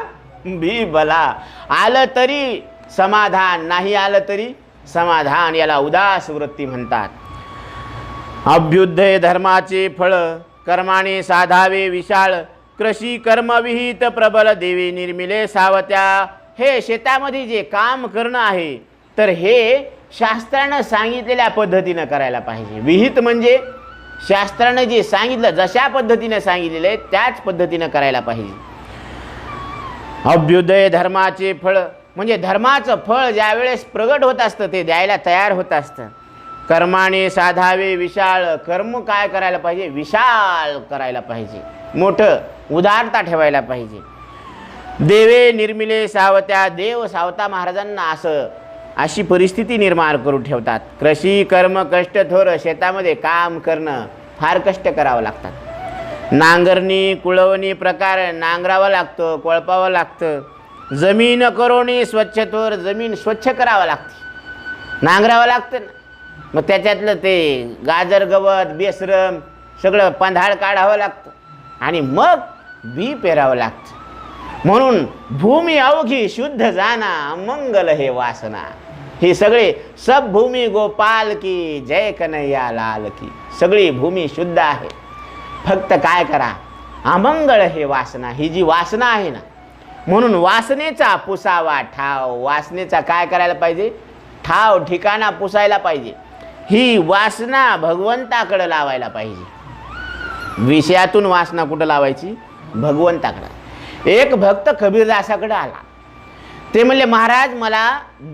भी भला. आलं तरी समाधान, नाही आलं तरी समाधान, याला उदास वृत्ती म्हणतात. अभ्युदय धर्माचे फळ कर्माने साधावे विशाळ. कृषी कर्मविहित प्रबल देवी निर्मिले सावत्या. हे शेतामध्ये जे काम करणं आहे तर हे शास्त्रानं सांगितलेल्या पद्धतीनं करायला पाहिजे. विहित म्हणजे शास्त्रानं जे सांगितलं, जशा पद्धतीनं सांगितलेलं आहे त्याच पद्धतीनं करायला पाहिजे. अभ्युदय धर्माचे फळ म्हणजे धर्माचं फळ ज्या वेळेस प्रगट होत असतं ते द्यायला तयार होत असतं. कर्माने साधावे विशाळ. कर्म काय करायला पाहिजे, विशाल करायला पाहिजे, मोठं उदारता ठेवायला पाहिजे. देवे निर्मिले सावत्या. देव सावता महाराजांना अशी परिस्थिती निर्माण करून ठेवतात. कृषी कर्म कष्ट थोर. शेतामध्ये काम करणं फार कष्ट करावं लागतात. नांगरणी कुळवणी प्रकार. नांगरावं लागतं, कोळपावं लागतं. जमीन करोनी स्वच्छ थोर. जमीन स्वच्छ करावं लागते, नांगरावं लागतं ना. मग त्याच्यातलं ते गाजर गवत बेसरम सगळं पंधाळ काढावं लागतं आणि मग बी पेरावं लागतं. म्हणून भूमी अवघी शुद्ध जाना मंगल हे वासना. हे सगळे सब भूमी गोपाल की जय कन्हैया लाल की. सगळी भूमी शुद्ध आहे, फक्त काय करा, अमंगळ हे वासना. ही जी वासना आहे ना, म्हणून वासनेचा पुसावा ठाव. वासनेचा काय करायला पाहिजे, ठाव ठिकाणा पुसायला पाहिजे. ही वासना भगवंताकडे लावायला पाहिजे. विषयातून वासना कुठं लावायची, भगवंताकडे. एक भक्त कबीरदासाकडे आला. ते म्हणले, महाराज मला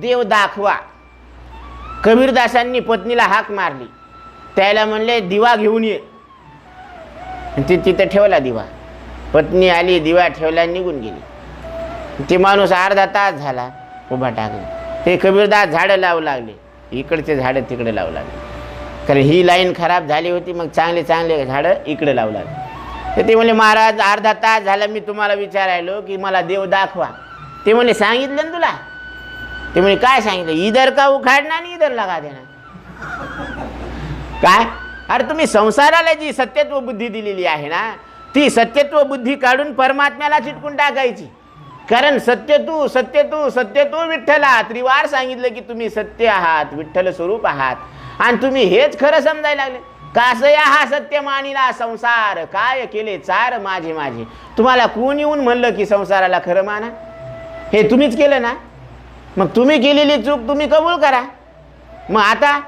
देव दाखवा. कबीरदासांनी पत्नीला हाक मारली. त्याला म्हणले, दिवा घेऊन ये. तिथं ठेवला दिवा. पत्नी आली, दिवा ठेवला, निघून गेली. ते माणूस अर्धा तास झाला उभा टाकला. ते कबीरदास झाडं लावू लागले, इकडचे झाडं तिकडे लावू लागले. कारण ही लाईन खराब झाली होती, मग चांगले चांगले झाडं इकडे लावू लागले. तर ते म्हणले, महाराज अर्धा तास झाला मी तुम्हाला विचारायलो की मला देव दाखवा. ते म्हणले, सांगितलं ना तुला. ते म्हणले, काय सांगितलं, इधर का उखाडना आणि इधर लगा देना. काय, अरे तुम्ही संसाराला जी सत्यत्व बुद्धी दिलेली आहे ना, ती सत्यत्व बुद्धी काढून परमात्म्याला चिटकून टाकायची. कारण सत्य तू विठ्ठला. त्रिवार सांगितलं की तुम्ही सत्य आहात, विठ्ठल स्वरूप आहात, आणि तुम्ही हेच खरं समजायला लागले. कासया हा सत्य मानिला संसार, काय केले चार माझे माझे. तुम्हाला कोण येऊन म्हणलं की संसाराला खरं माना, हे तुम्हीच केलं ना. मग तुम्ही केलेली चूक तुम्ही कबूल करा. मग आता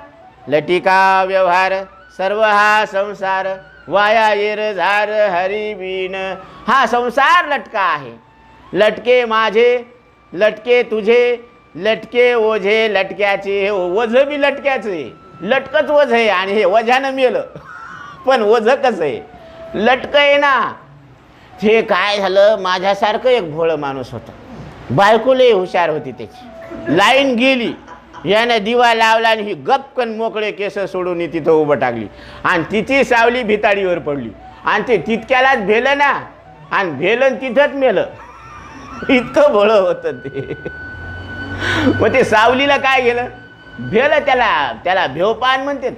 लटिका व्यवहार सर्व हा संसार, वाया येर झार हरी बीन. हा संसार लटका आहे. लटके माझे, लटके तुझे, लटके ओझे लटक्याचे. हे ओझ बी लटक्याचे, लटकच ओझ आहे. आणि हे ओझ्यानं मेलं, पण ओझ कसं आहे, लटक आहे ना. ते काय झालं, माझ्यासारखं एक भोळं माणूस होता, बायको लय हुशार होती त्याची. लाईन गेली, यानं दिवा लावला आणि ही गपकन मोकळे केस सोडून तिथं उभं टाकली आणि तिची सावली भिताडीवर पडली आणि ते तितक्यालाच भेलं ना, आणि भेलं तिथंच मेलं. इतकं भोळं होतं ते. मग ते सावलीला काय गेलं, भेलं. त्याला भेवपान म्हणते.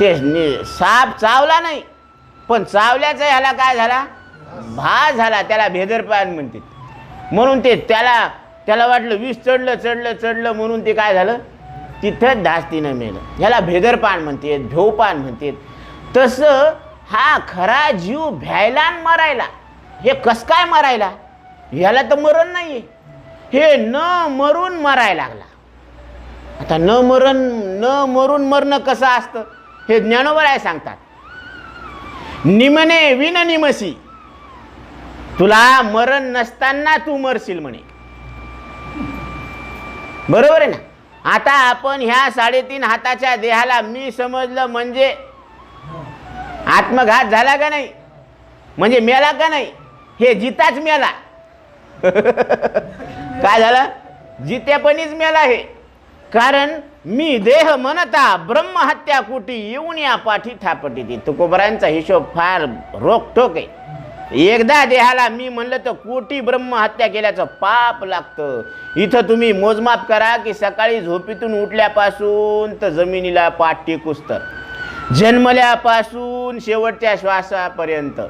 ते साप चावला नाही, पण चावल्याचा ह्याला काय झाला, भास झाला. त्याला भेदरपान म्हणते. म्हणून ते त्याला वाटलं विष चढलं म्हणून ते काय झालं, तिथं धास्तीनं मेलं. ह्याला भेदरपान म्हणतात, भेवपान म्हणतात. तसं हा खरा जीव भ्यायला आणि मरायला, हे कस काय मरायला? ह्याला तर मरण नाहीये, हे न मरून मरायला लागला. आता न मरून मरणं कसं असतं हे ज्ञानोबराय सांगतात. निमने विन निमसी, तुला मरण नसताना तू मरशील म्हणे. बरोबर आहे ना? आता आपण ह्या 3.5 हाताच्या देहाला मी समजलं म्हणजे आत्मघात झाला का नाही, म्हणजे मेला का नाही, हे जिताच मेला. काय झालं? जितेपणीच मेला हे. कारण मी देह म्हणता ब्रह्महत्या कोटी येऊन या पाठी थापटी. तुकोबरांचा हिशोब फार रोखठोक आहे. एकदा देहाला मी म्हणलं तर कोटी ब्रह्महत्या केल्याचं पाप लागतं. इथं तुम्ही मोजमाप करा की सकाळी झोपेतून उठल्यापासून तर जमिनीला पाठ टेकूस्तर, जन्मल्यापासून शेवटच्या श्वासापर्यंत,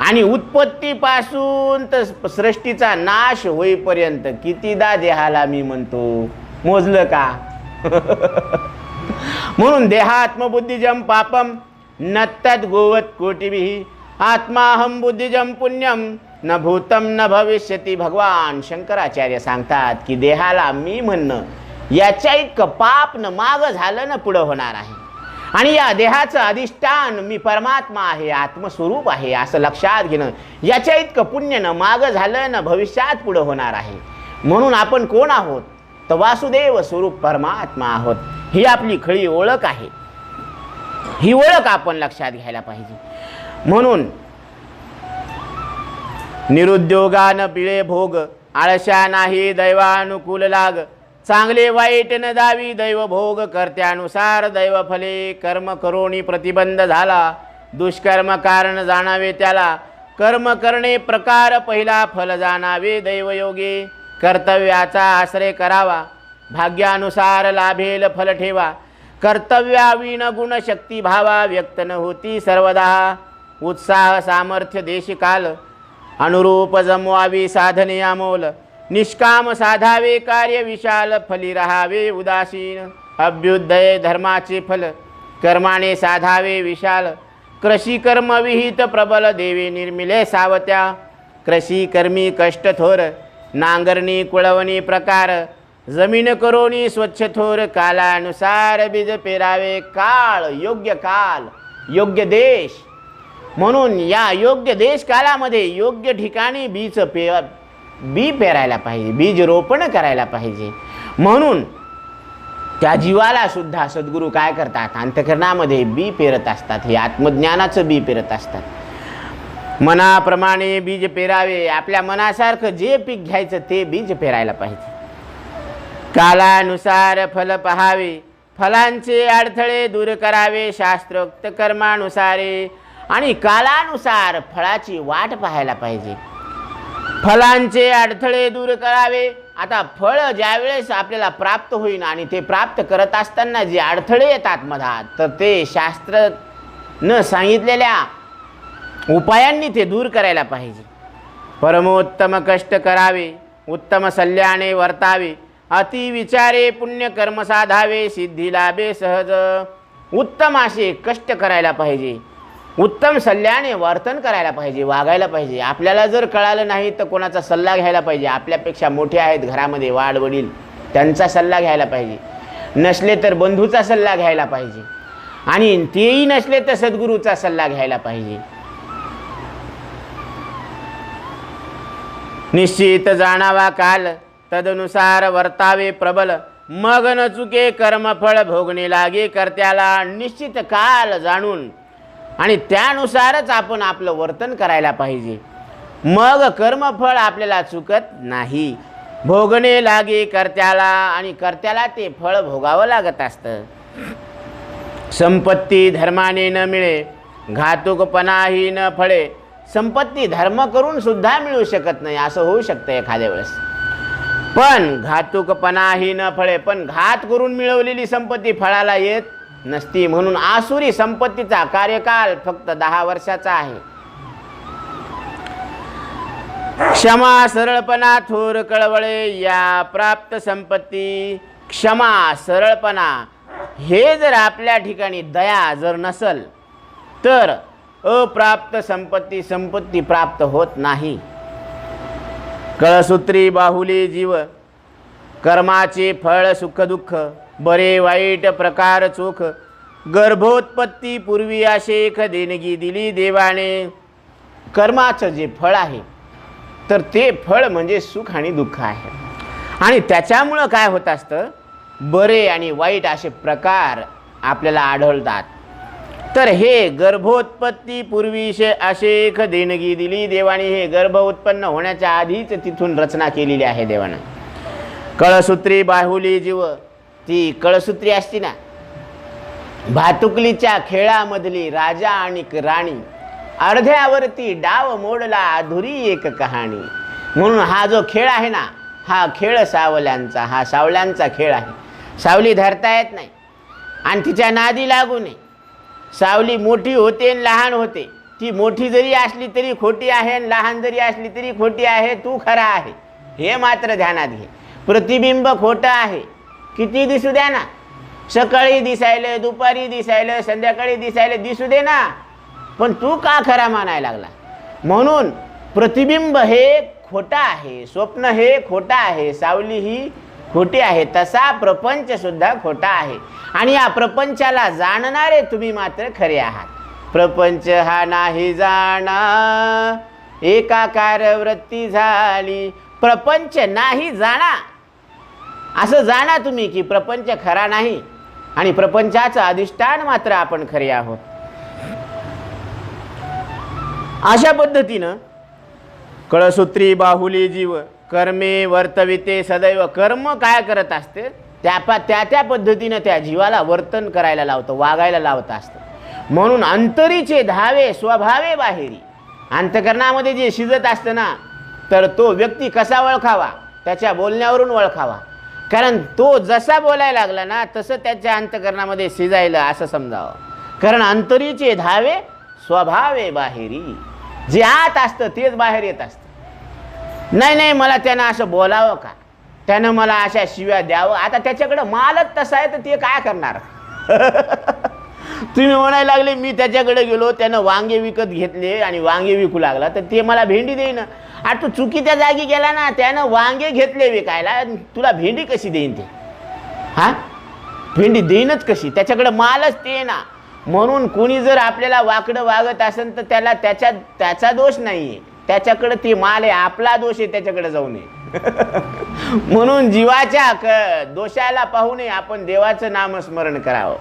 आणि उत्पत्तीपासून तर सृष्टीचा नाश होईपर्यंत कितीदा देहाला मी म्हणतो, मोजलं का? म्हणून देहात्मबुद्धिजम पापम नत्तद गोवत कोटिभिः आत्माहम बुद्धिजम पुण्यम न भूतम न भविष्यती. भगवान शंकराचार्य सांगतात की देहाला मी म्हणणं याच्या इतकं पाप न मागं झालं न पुढं होणार आहे. आणि या देहाचं अधिष्ठान मी परमात्मा आहे, आत्मस्वरूप आहे असं लक्षात घेणं याच्या इतकं पुण्य न मागं झालं न भविष्यात पुढं होणार आहे. म्हणून आपण कोण आहोत? तर वासुदेव स्वरूप परमात्मा आहोत. ही आपली खरी ओळख आहे. ही ओळख आपण लक्षात घ्यायला पाहिजे. म्हणून निरुद्योगान पिळे भोग, आळशा नाही दैवानुकूल लाग, चांगले वाईट न दावी दैव भोग, कर्त्यानुसार दैव फले. कर्म करोनी प्रतिबंध झाला, दुष्कर्म कारण जाणावे त्याला. कर्म करणे प्रकार पहिला, फल जाणावे दैवयोगे. कर्तव्याचा आश्रय करावा, भाग्यानुसार लाभेल फल ठेवा. कर्तव्याविन गुण शक्ती भावा, व्यक्त न होती सर्वदा. उत्साह सामर्थ्य देशकाल, अनुरूप जमवावी साधने अमोल. निष्काम साधावे कार्य विशाल, फली राहावे उदासीन. अभ्युदय धर्माचे फल, कर्माने साधावे विशाल. कृषी कर्म विहित प्रबल, देवे निर्मिले सावत्या. कृषी कर्मी कष्ट थोर, नांगरणी कुळवणी प्रकार. जमीन करोनी स्वच्छ थोर, कालानुसार बीज पेरावे. काळ योग्य काल, योग्य देश. म्हणून या योग्य देश कालामध्ये योग्य ठिकाणी बी पेरायला पाहिजे, बीज रोपण करायला पाहिजे. म्हणून त्या जीवाला सुद्धा सद्गुरू काय करतात? अंतःकरणामध्ये बी पेरत असतात. हे आत्मज्ञानाचं बी पेरत असतात. मनाप्रमाणे बीज पेरावे. आपल्या मनासारखं जे पीक घ्यायचं ते बीज पेरायला पाहिजे. कालानुसार फल पहावे, फलांचे अडथळे दूर करावे. शास्त्रोक्त कर्मानुसारे, आणि कालानुसार फळाची वाट पाहायला पाहिजे. फलांचे अडथळे दूर करावे. आता फळ ज्यावेळेस आपल्याला प्राप्त होईल आणि ते प्राप्त करत असताना जे अडथळे येतात मधात, तर ते शास्त्र न सांगितलेल्या उपायांनी ते दूर करायला पाहिजे. परमोत्तम कष्ट करावे, उत्तम सल्ल्याने वर्तावे. अति विचारे पुण्य कर्म साधावे, सिद्धी लाभे सहज. उत्तम असे कष्ट करायला पाहिजे, उत्तम सल्ल्याने वर्तन करायला पाहिजे, वागायला पाहिजे. आपल्याला जर कळालं नाही तर कोणाचा सल्ला घ्यायला पाहिजे. आपल्यापेक्षा मोठे आहेत घरामध्ये वाड वडील, त्यांचा सल्ला घ्यायला पाहिजे. नसले तर बंधूचा सल्ला घ्यायला पाहिजे, आणि तेही नसले तर सद्गुरूचा सल्ला घ्यायला पाहिजे. निश्चित जाणावा काल, तदनुसार वर्तावे प्रबल. मग न चुके कर्मफळ भोगणे लागे कर्त्याला. निश्चित काल जाणून आणि त्यानुसारच आपण आपलं वर्तन करायला पाहिजे. मग कर्मफळ आपल्याला चुकत नाही, भोगणे लागे कर्त्याला, आणि कर्त्याला ते फळ भोगावं लागत असतं. संपत्ती धर्माने न मिळे, घातुकपणाही न फळे. संपत्ती धर्म करून सुद्धा मिळू शकत नाही, असं होऊ शकतं एखाद्या वेळेस. पण घातुकपणाही न फळे, पण घात करून मिळवलेली संपत्ती फळाला येत नसती. म्हणून आसुरी संपत्तीचा कार्यकाल फक्त 10 वर्षाचा आहे. क्षमा सरळपणा थोर कळवळे, या प्राप्त संपत्ती क्षमा, सरळपणा हे जर आपल्या ठिकाणी दया जर नसल तर अप्राप्त संपत्ती प्राप्त होत नाही. कळसूत्री बाहुली जीव, कर्माचे फळ सुख दुःख, बरे वाईट प्रकार चोख, गर्भोत्पत्ती पूर्वी आशेख देणगी दिली देवाने. कर्माचं जे फळ आहे तर ते फळ म्हणजे सुख आणि दुःख आहे. आणि त्याच्यामुळं काय होत असतं, बरे आणि वाईट असे प्रकार आपल्याला आढळतात. तर हे गर्भोत्पत्ती पूर्वीशे अशेख देणगी दिली देवाने, हे गर्भ उत्पन्न होण्याच्या आधीच तिथून रचना केलेली आहे देवानं. कळसूत्री बाहुली जीव, ती कळसूत्री असती ना, भातुकलीच्या खेळामधली राजा आणि राणी, अर्ध्यावरती डाव मोडला अधुरी एक कहाणी. म्हणून हा जो खेळ आहे ना, हा खेळ सावल्यांचा, हा सावल्यांचा खेळ आहे. सावली धरता येत नाही आणि तिच्या नादी लागू नये. सावली मोठी होते आणि लहान होते. ती मोठी जरी असली तरी खोटी आहे आणि लहान जरी असली तरी खोटी आहे. तू खरा आहे हे मात्र ध्यानात घे. प्रतिबिंब खोटं आहे, किती दिसू द्या ना, सकाळी दिसायलं, दुपारी दिसायलं, संध्याकाळी दिसायलं, दिसू दे ना, पण तू का खरा मानायला लागला. म्हणून प्रतिबिंब हे खोटं आहे, स्वप्न हे खोटं आहे, सावली ही खोटी आहे. तसा प्रपंच सुद्धा खोटा आहे. आणि या प्रपंचाला जाणणारे तुम्ही मात्र खरे आहात. प्रपंच हा नाही जाणा, एकाकार वृत्ती झाली. प्रपंच नाही जाणा, असं जाणा तुम्ही की प्रपंच खरा नाही आणि प्रपंचाचं अधिष्ठान मात्र आपण खरे आहोत. अशा पद्धतीनं कळसूत्री बाहुली जीव, कर्मे वर्तविते सदैव. कर्म काय करत असते त्या पद्धतीनं त्या जीवाला वर्तन करायला लावतं, वागायला लावत असतं. म्हणून अंतरीचे धावे स्वभावे बाहेरी. अंतकरणामध्ये जे शिजत असतं ना, तर तो व्यक्ती कसा ओळखावा, त्याच्या बोलण्यावरून ओळखावा. कारण तो जसा बोलायला लागला ना तसं त्याच्या अंतकरणामध्ये शिजायला असं समजावं. कारण अंतरीचे धावे स्वभावे बाहेरी. जे आत असतं तेच बाहेर येत असतं. नाही मला त्यानं असं बोलावं का, त्यानं मला अशा शिव्या द्यावं. आता त्याच्याकडं मालच तसा आहे तर ते काय करणार. तुम्ही म्हणायला लागले मी त्याच्याकडे गेलो, त्यानं वांगे विकत घेतले आणि वांगे विकू लागला तर ते मला भेंडी देईन. आता तू चुकीच्या जागी गेला ना, त्यानं वांगे घेतले विकायला, तुला भेंडी कशी देईन ते. हा, भेंडी देईनच कशी, त्याच्याकडे मालच ते ना. म्हणून कोणी जर आपल्याला वाकडं वागत असेल तर त्याला त्याचा दोष नाही आहे, त्याच्याकडे ते माल आहे, आपला दोष आहे, त्याच्याकडे जाऊ नये. म्हणून जीवाच्या दोषाला पाहू नये, आपण देवाचं नामस्मरण करावं.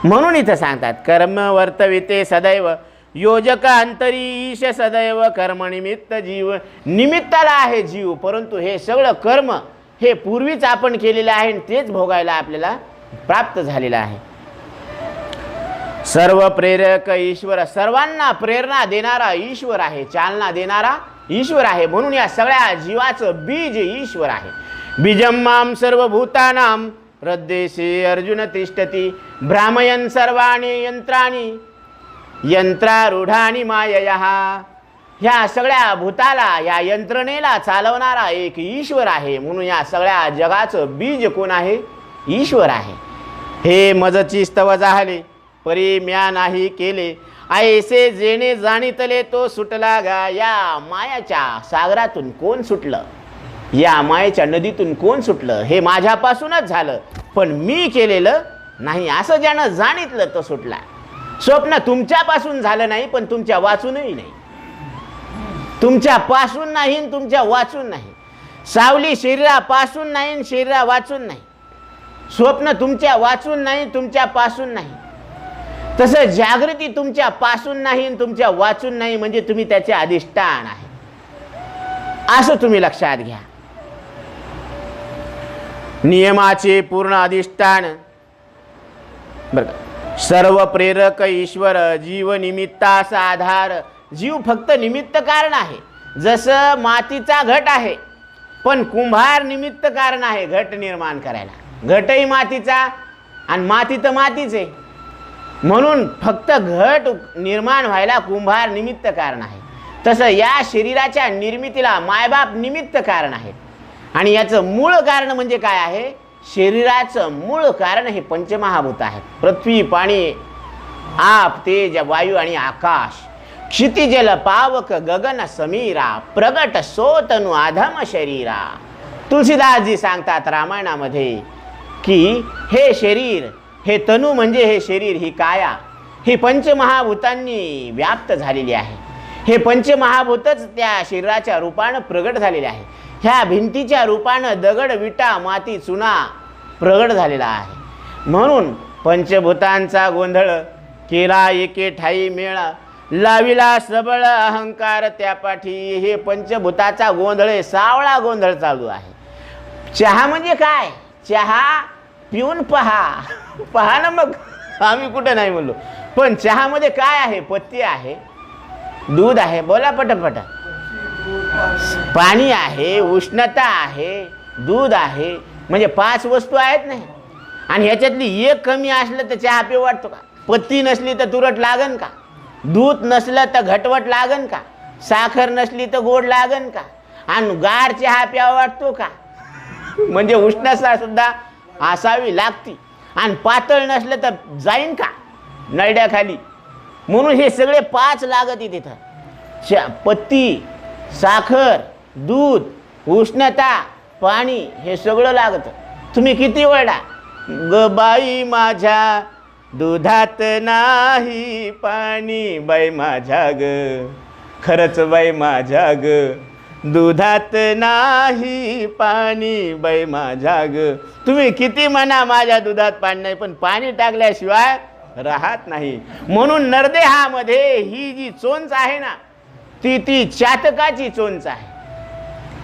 म्हणून इथं सांगतात कर्म वर्तविते सदैव, योजक अंतरी ईश सदैव, कर्मनिमित्त जीव. निमित्ताला आहे जीव, परंतु हे सगळं कर्म हे पूर्वीच आपण केलेलं आहे आणि तेच भोगायला आपल्याला प्राप्त झालेलं आहे. सर्व प्रेरक ईश्वर, सर्वांना प्रेरणा देणारा ईश्वर आहे, चालना देणारा ईश्वर आहे. म्हणून या सगळ्या जीवाचं बीज ईश्वर आहे. बीजं मां सर्वभूतानां हृद्देशे अर्जुन तिष्ठति, भ्रामयन् सर्वाणि यंत्राणि यंत्रारूढानि मायया. ह्या सगळ्या भूताला, या यंत्रणेला चालवणारा एक ईश्वर आहे. म्हणून या सगळ्या जगाचं बीज कोण आहे, ईश्वर आहे. हे मजची स्तव झाले परी म्या नाही केले, ऐसे जेणे जाणितले तो सुटला गा. या मायाच्या सागरातून कोण सुटलं, या मायेच्या नदीतून कोण सुटलं, हे माझ्यापासूनच झालं, पण मी केलेलं नाही. असं ज्यानं जाणितलं तो सुटला. स्वप्न तुमच्यापासून झालं नाही, पण तुमच्या वाचूनही नाही. तुमच्यापासून नाही, तुमच्या वाचून नाही. सावली शरीरापासून नाही, शरीरा वाचून नाही. स्वप्न तुमच्या वाचून नाही, तुमच्यापासून नाही. तसं जागृती तुमच्या पासून नाही, तुमच्या वाचून नाही. म्हणजे तुम्ही त्याचे अधिष्ठान आहे, असं तुम्ही लक्षात घ्या. नियमाचे पूर्ण अधिष्ठान बरं का. सर्व प्रेरक ईश्वर, जीव निमित्ताचा आधार. जीव फक्त निमित्त कारण आहे. जसं मातीचा घट आहे, पण कुंभार निमित्त कारण आहे घट निर्माण करायला. घटही मातीचा आणि माती तर मातीच आहे. म्हणून फक्त घट निर्माण व्हायला कुंभार निमित्त कारण आहे. तसं या शरीराच्या निर्मितीला मायबाप निमित्त कारण आहेत. आणि याचं मूळ कारण म्हणजे काय आहे, शरीराचं मूळ कारण हे पंचमहाभूत आहेत. पृथ्वी, पाणी, आप, तेज, वायू आणि आकाश. क्षितिजल पावक गगन समीरा, प्रगट सोतनु आधम शरीरा. तुलसीदासजी सांगतात रामायणामध्ये की हे शरीर, हे तनु म्हणजे हे शरीर, ही काया, ही पंचमहाभूतांनी व्याप्त झालेली आहे. हे पंचमहाभूतच त्या शरीराच्या रूपानं प्रगट झालेले आहे. ह्या भिंतीच्या रूपानं दगड, विटा, माती, चुना प्रगट झालेला आहे. म्हणून पंचभूतांचा गोंधळ केला एके ठाई मेळा, लाविला सबळ अहंकार त्या पाठी. हे पंचभूताचा गोंधळ आहे, सावळा गोंधळ चालू आहे. चहा म्हणजे काय? चहा पिऊन पहा ना. मग आम्ही कुठं नाही म्हणलो, पण चहामध्ये काय आहे? पत्ती आहे, दूध आहे, बोला पटपट, पाणी आहे, उष्णता आहे, दूध आहे, म्हणजे 5 वस्तू आहेत नाही. आणि ह्याच्यातली एक कमी असलं तर चहा पिऊ वाटतो का? पत्ती नसली तर तुरट लागन का? दूध नसलं तर घटवट लागन का? साखर नसली तर गोड लागन का? आणि गार चहा प्यावा वाटतो का? म्हणजे उष्णता सुद्धा असावी लागती. आणि पातळ नसलं तर जाईन का नळड्याखाली? म्हणून हे सगळे 5 लागत तिथं. पत्ती, साखर, दूध, उष्णता, पाणी हे सगळं लागतं. तुम्ही किती वळडा, ग बाई माझ्या दुधात नाही पाणी, बाई माझ्या ग, खरंच बाई माझ्या ग, दुधात नाही पाणी, बाई माझ्या ग. तुम्ही किती म्हणा माझ्या दुधात पाणी नाही, पण पाणी टाकल्याशिवाय राहत नाही. म्हणून नरदेहामध्ये ही जी चोंच आहे ना, ती चातकाची चोंच आहे.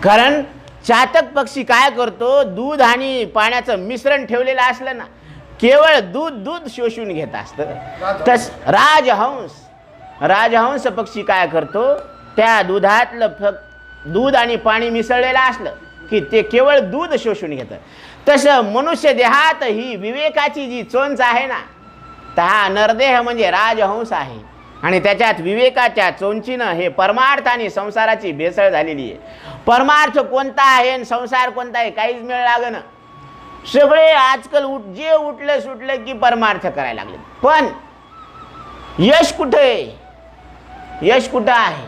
कारण चातक पक्षी काय करतो, दूध आणि पाण्याचं मिश्रण ठेवलेलं असलं ना, केवळ दूध शोषून घेत असतं. तस राजहंस पक्षी काय करतो, त्या दुधातलं फक्त दूध आणि पाणी मिसळलेलं असलं की ते केवळ दूध शोषून घेतं. तसं मनुष्य देहात ही विवेकाची जी चोंच आहे ना, तर हा नरदेह म्हणजे राजहंस आहे. आणि त्याच्यात विवेकाच्या चोंचीनं हे परमार्थ आणि संसाराची भेसळ झालेली आहे. परमार्थ कोणता आहे आणि संसार कोणता आहे काहीच मेळ लागेना. सगळे आजकाल जे उठले सुटले की परमार्थ करायला लागले. पण यश कुठे आहे? यश कुठं आहे?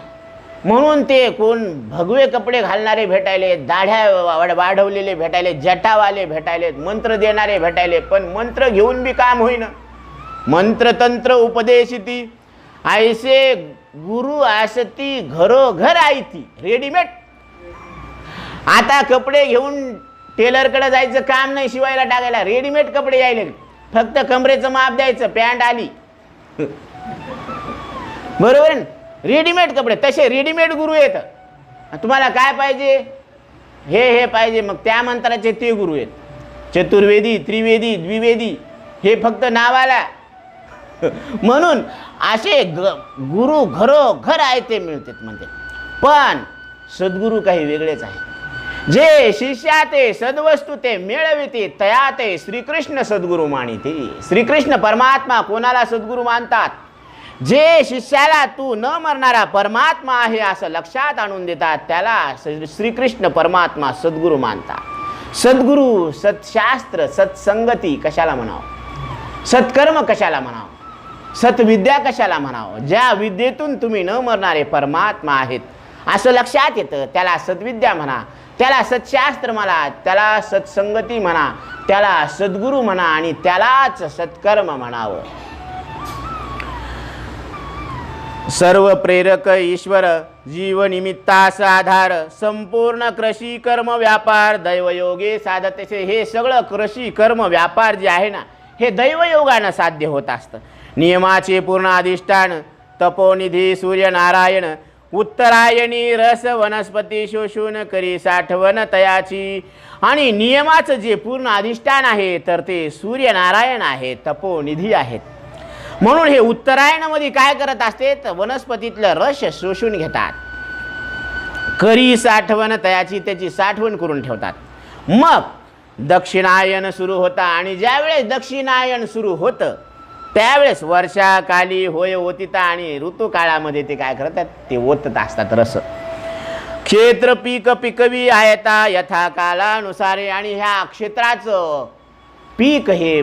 म्हणून ते कोण भगवे कपडे घालणारे भेटायले, दाढ्या वाढवलेले भेटायले, जटावाले भेटायले, मंत्र देणारे भेटायले. पण मंत्र घेऊन बी काम होईना. मंत्र तंत्र उपदेशिती ऐसे गुरु आसती घरोघर आयती. रेडीमेड. आता कपडे घेऊन टेलरकडे जायचं काम नाही शिवायला टाकायला, रेडीमेड कपडे यायले. फक्त कमरेचं माप द्यायचं, पॅन्ट आली. बरोबर आहे? रेडीमेड कपडे. तसे रेडीमेड गुरु येतं. तुम्हाला काय पाहिजे? हे पाहिजे. मग त्या मंत्राचे ते गुरु आहेत. चतुर्वेदी, त्रिवेदी, द्विवेदी हे फक्त नावाला. म्हणून असे गुरु घरोघर आहे ते मिळतात म्हणते. पण सद्गुरू काही वेगळेच आहे. जे शिष्या ते सद्वस्तू ते मिळविते, तया ते श्रीकृष्ण सद्गुरू मानिते. श्रीकृष्ण परमात्मा कोणाला सद्गुरू मानतात? जे शिष्याला तू न मरणारा परमात्मा आहे असं लक्षात आणून देतात, त्याला श्रीकृष्ण परमात्मा सद्गुरू मानतात. सद्गुरू, सत्शास्त्र, सत्संगती कशाला म्हणावं? सत्कर्म कशाला म्हणावं? सत्विद्या कशाला म्हणावं? ज्या विद्येतून तुम्ही न मरणारे परमात्मा आहेत असं लक्षात येतं, त्याला सद्विद्या म्हणा, त्याला सत्शास्त्र म्हणा, त्याला सत्संगती म्हणा, त्याला सद्गुरू म्हणा आणि त्यालाच सत्कर्म म्हणावं. सर्व प्रेरक ईश्वर, जीव निमित्तास आधार, संपूर्ण कृषी कर्म व्यापार दैवयोगे साधतेसे. हे सगळं कृषी कर्म व्यापार जे आहे ना, हे दैवयोगानं साध्य होत असतं. नियमाचे पूर्ण अधिष्ठान तपोनिधी सूर्यनारायण, उत्तरायणी रस वनस्पती शोषून करी साठवण तयाची. आणि नियमाचं जे पूर्ण अधिष्ठान आहे तर ते सूर्यनारायण आहे, तपोनिधी आहेत. म्हणून हे उत्तरायणामध्ये काय करत असते तर वनस्पतीतलं रस शोषून घेतात, करी साठवण तयाची, त्याची साठवण करून ठेवतात. मग दक्षिणायन सुरू होता आणि ज्यावेळेस दक्षिणायन सुरू होतं त्यावेळेस वर्षाकाली होय ओतिता आणि ऋतुकाळामध्ये ते काय करतात ते ओतत असतात रस. क्षेत्र पीक पिकवी आहेता यथा कालानुसारे. आणि ह्या क्षेत्राचं पीक हे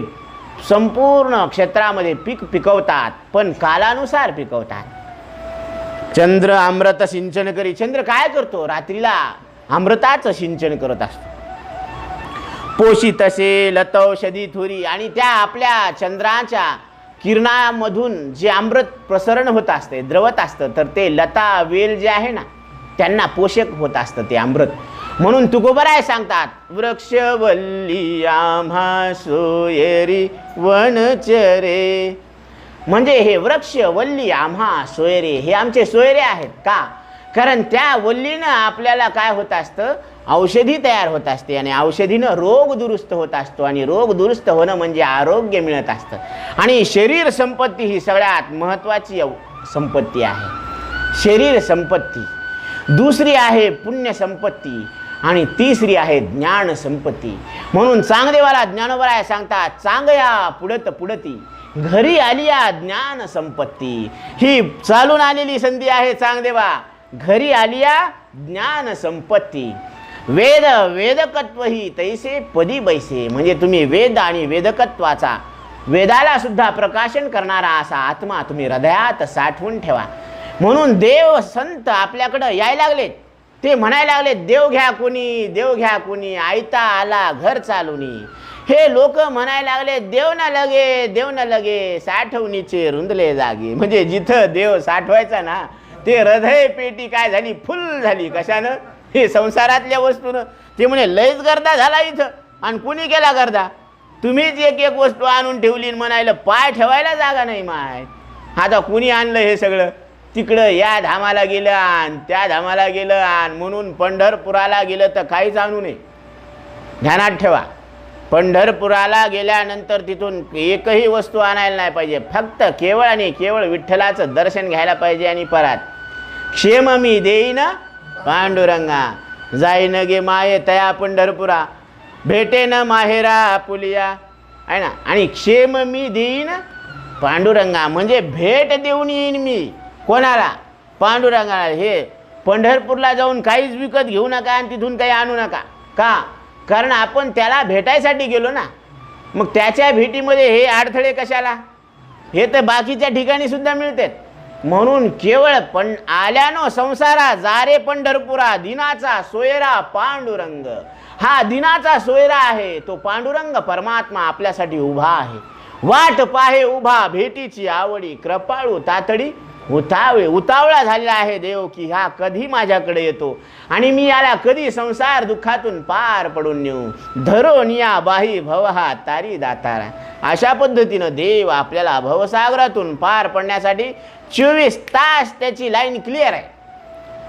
संपूर्ण क्षेत्रामध्ये पीक पिकवतात, पण कालानुसार पिकवतात. चंद्र अमृत सिंचन करी. चंद्र काय करतो? रात्रीला अमृताचं सिंचन करत असतो. पोषितसे लतौषधी थुरी. आणि त्या आपल्या चंद्राच्या किरणामधून जे अमृत प्रसरण होत असते, द्रवत असतं, तर ते लता वेल जे आहे ना, त्यांना पोषक होत असतं ते अमृत. म्हणून तुकोबराय सांगतात, वृक्षवल्ली आम्हा सोयरी वनचरे. म्हणजे हे वृक्ष वल्ली आम्हा सोयरे, हे आमचे सोयरे आहेत. का? कारण त्या वल्लीनं आपल्याला काय होत असतं? औषधी तयार होत असते, आणि औषधीनं रोग दुरुस्त होत असतो, आणि रोग दुरुस्त होणं म्हणजे आरोग्य मिळत असतं. आणि शरीर संपत्ती ही सगळ्यात महत्त्वाची संपत्ती आहे. शरीर संपत्ती. दुसरी आहे पुण्य संपत्ती, आणि तिसरी आहे ज्ञान संपत्ती. म्हणून चांगदेवाला ज्ञानोबराय सांगतात, चांगया पुढत पुढती घरी आलिया ज्ञान संपत्ती. ही चालून आलेली संधी आहे चांगदेवा. घरी आलिया ज्ञान संपत्ती. वेद वेदकत्व ही तैसे पदी बैसे. म्हणजे तुम्ही वेद आणि वेदकत्वाचा, वेदाला सुद्धा प्रकाशन करणारा असा आत्मा तुम्ही हृदयात साठवून ठेवा. म्हणून देव संत आपल्याकडं यायला लागलेत. ते म्हणायला लागले, देव घ्या कोणी, देव घ्या कोणी, आयता आला घर चालुनी. हे लोक म्हणायला लागले, देव ना लगे, देव ना लगे, साठवणीचे रुंदले जागे. म्हणजे जिथं देव साठवायचा ना, ते हृदय पेटी काय झाली? फुल झाली. कशानं? हे संसारातल्या वस्तूनं. ते म्हणे लयच गर्दा झाला इथं. आणि कुणी केला गर्दा? तुम्हीच एक एक वस्तू आणून ठेवली. म्हणायला पाय ठेवायला जागा नाही माय. आता कुणी आणलं हे सगळं? तिकडं या धामाला गेलं आणि त्या धामाला गेलं, आणि म्हणून पंढरपुराला गेलं तर काहीच आणू नये. ध्यानात ठेवा, पंढरपुराला गेल्यानंतर तिथून एकही वस्तू आणायला नाही पाहिजे. फक्त केवळ आणि केवळ विठ्ठलाचं दर्शन घ्यायला पाहिजे. आणि परत क्षेम मी देईन पांडुरंगा, जाईन गे माये तया पंढरपुरा, भेटेन माहेरा पुलिया, आहे ना. आणि क्षेम मी देईन पांडुरंगा म्हणजे भेट देऊन येईन मी. कोणाला? पांडुरंगाला. हे पंढरपूरला जाऊन काहीच विकत घेऊ नका आणि तिथून काही आणू नका. का? कारण आपण त्याला भेटायसाठी गेलो ना. मग त्याच्या भेटीमध्ये हे अडथळे कशाला? हे तर बाकीच्या ठिकाणी सुद्धा मिळतात. म्हणून केवळ आल्यानो संसारा जारे पंढरपुरा, दिनाचा सोयरा पांडुरंग. हा दिनाचा सोयरा आहे तो पांडुरंग परमात्मा आपल्यासाठी उभा आहे. वाट पाहे उभा भेटीची आवडी, कृपाळू तातडी उतावळा झालेला आहे देव की हा कधी माझ्याकडे येतो आणि मी याला कधी संसार दुःखातून पार पडून नेऊ. धरो निया बाही भवहा तारी दातारा. अशा पद्धतीनं देव आपल्याला भवसागरातून पार पडण्यासाठी 24 तास त्याची लाईन क्लिअर आहे.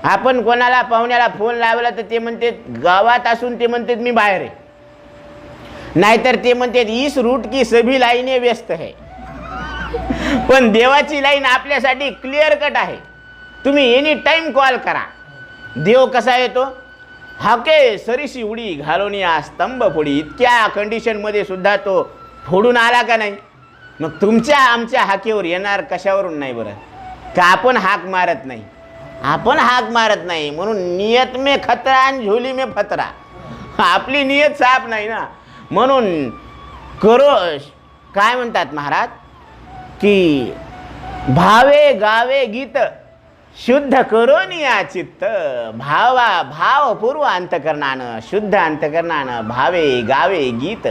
आपण कोणाला पाहुण्याला फोन लावला तर ते म्हणते गावात असून ते म्हणते मी बाहेर आहे, नाहीतर ते म्हणते इस रूट की सभी लाईने व्यस्त है. पण देवाची लाईन आपल्यासाठी क्लिअर कट आहे. तुम्ही एनी टाइम कॉल करा. देव कसा येतो? हाके सरीशी उडी घालून स्तंभ फोडी. इतक्या कंडिशनमध्ये सुद्धा तो फोडून आला का नाही? मग तुमच्या आमच्या हाकेवर येणार कशावरून नाही बरं? का आपण हाक मारत नाही? आपण हाक मारत नाही म्हणून नियत में खतरा आणि झोली में फतरा. आपली नियत साफ नाही ना. म्हणून करो काय म्हणतात महाराज की भावे गावे गीत शुद्ध करोनिया चित्त. भावपूर्व अंतकरणानं शुद्ध अंतकरणानं भावे गावे गीत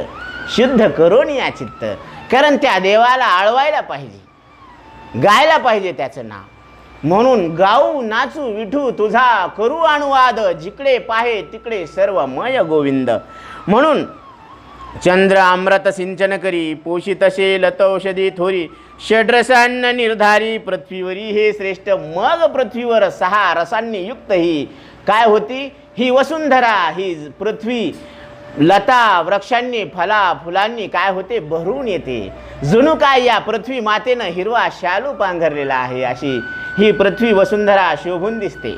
शुद्ध करोनिया चित्त. कारण त्या देवाला आळवायला पाहिजे, गायला पाहिजे त्याचं नाव. म्हणून गाऊ नाचू विठू तुझा करू अनुवाद, जिकडे पाहे तिकडे सर्व मय गोविंद. म्हणून चंद्र अमृत सिंचन करी, पोषितसे लतौषधी थोरी, षड्रसान्न निर्धारी पृथ्वीवरी हे श्रेष्ठ. मग पृथ्वीवर 6 रसांनी युक्त ही काय होती? ही वसुंधरा. ही पृथ्वी लता वृक्षांनी फला फुलांनी काय होते? भरून येते. जणू काय या पृथ्वी मातेनं हिरवा शालू पांघरलेला आहे अशी ही पृथ्वी वसुंधरा शोभून दिसते.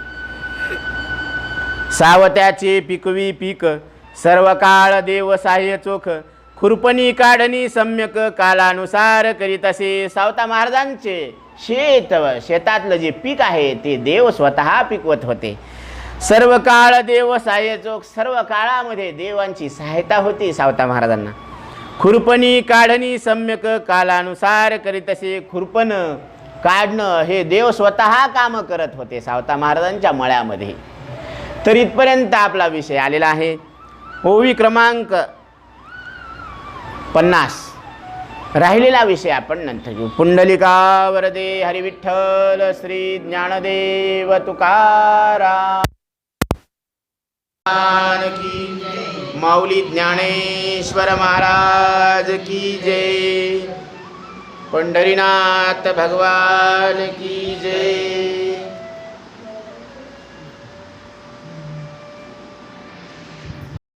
सावत्याचे पिकवी पीक सर्व काळ देव साह्य चोख, खुरपणी काढणी सम्यक कालानुसार करीत असे. सावता महाराजांचे शेतातलं जे पीक आहे ते देव स्वतः पिकवत होते. सर्व काळ देव सहाय्यचोक, सर्व काळामध्ये देवांची सहायता होती सावता महाराजांना. खुरपणी काढणी सम्यक कालानुसार करीतसे. खुरपण काढणं हे देव स्वतः काम करत होते सावता महाराजांच्या मळ्यामध्ये. तर इथपर्यंत आपला विषय आलेला आहे. ओवी क्रमांक 50. राहिलेला विषय आपण नंतर घेऊ. पुंडलिका वरदे हरी विठ्ठल श्री ज्ञानदेव तुकाराम की, माऊली ज्ञानेश्वर महाराज की जय. पंढरीनाथ भगवान की जय.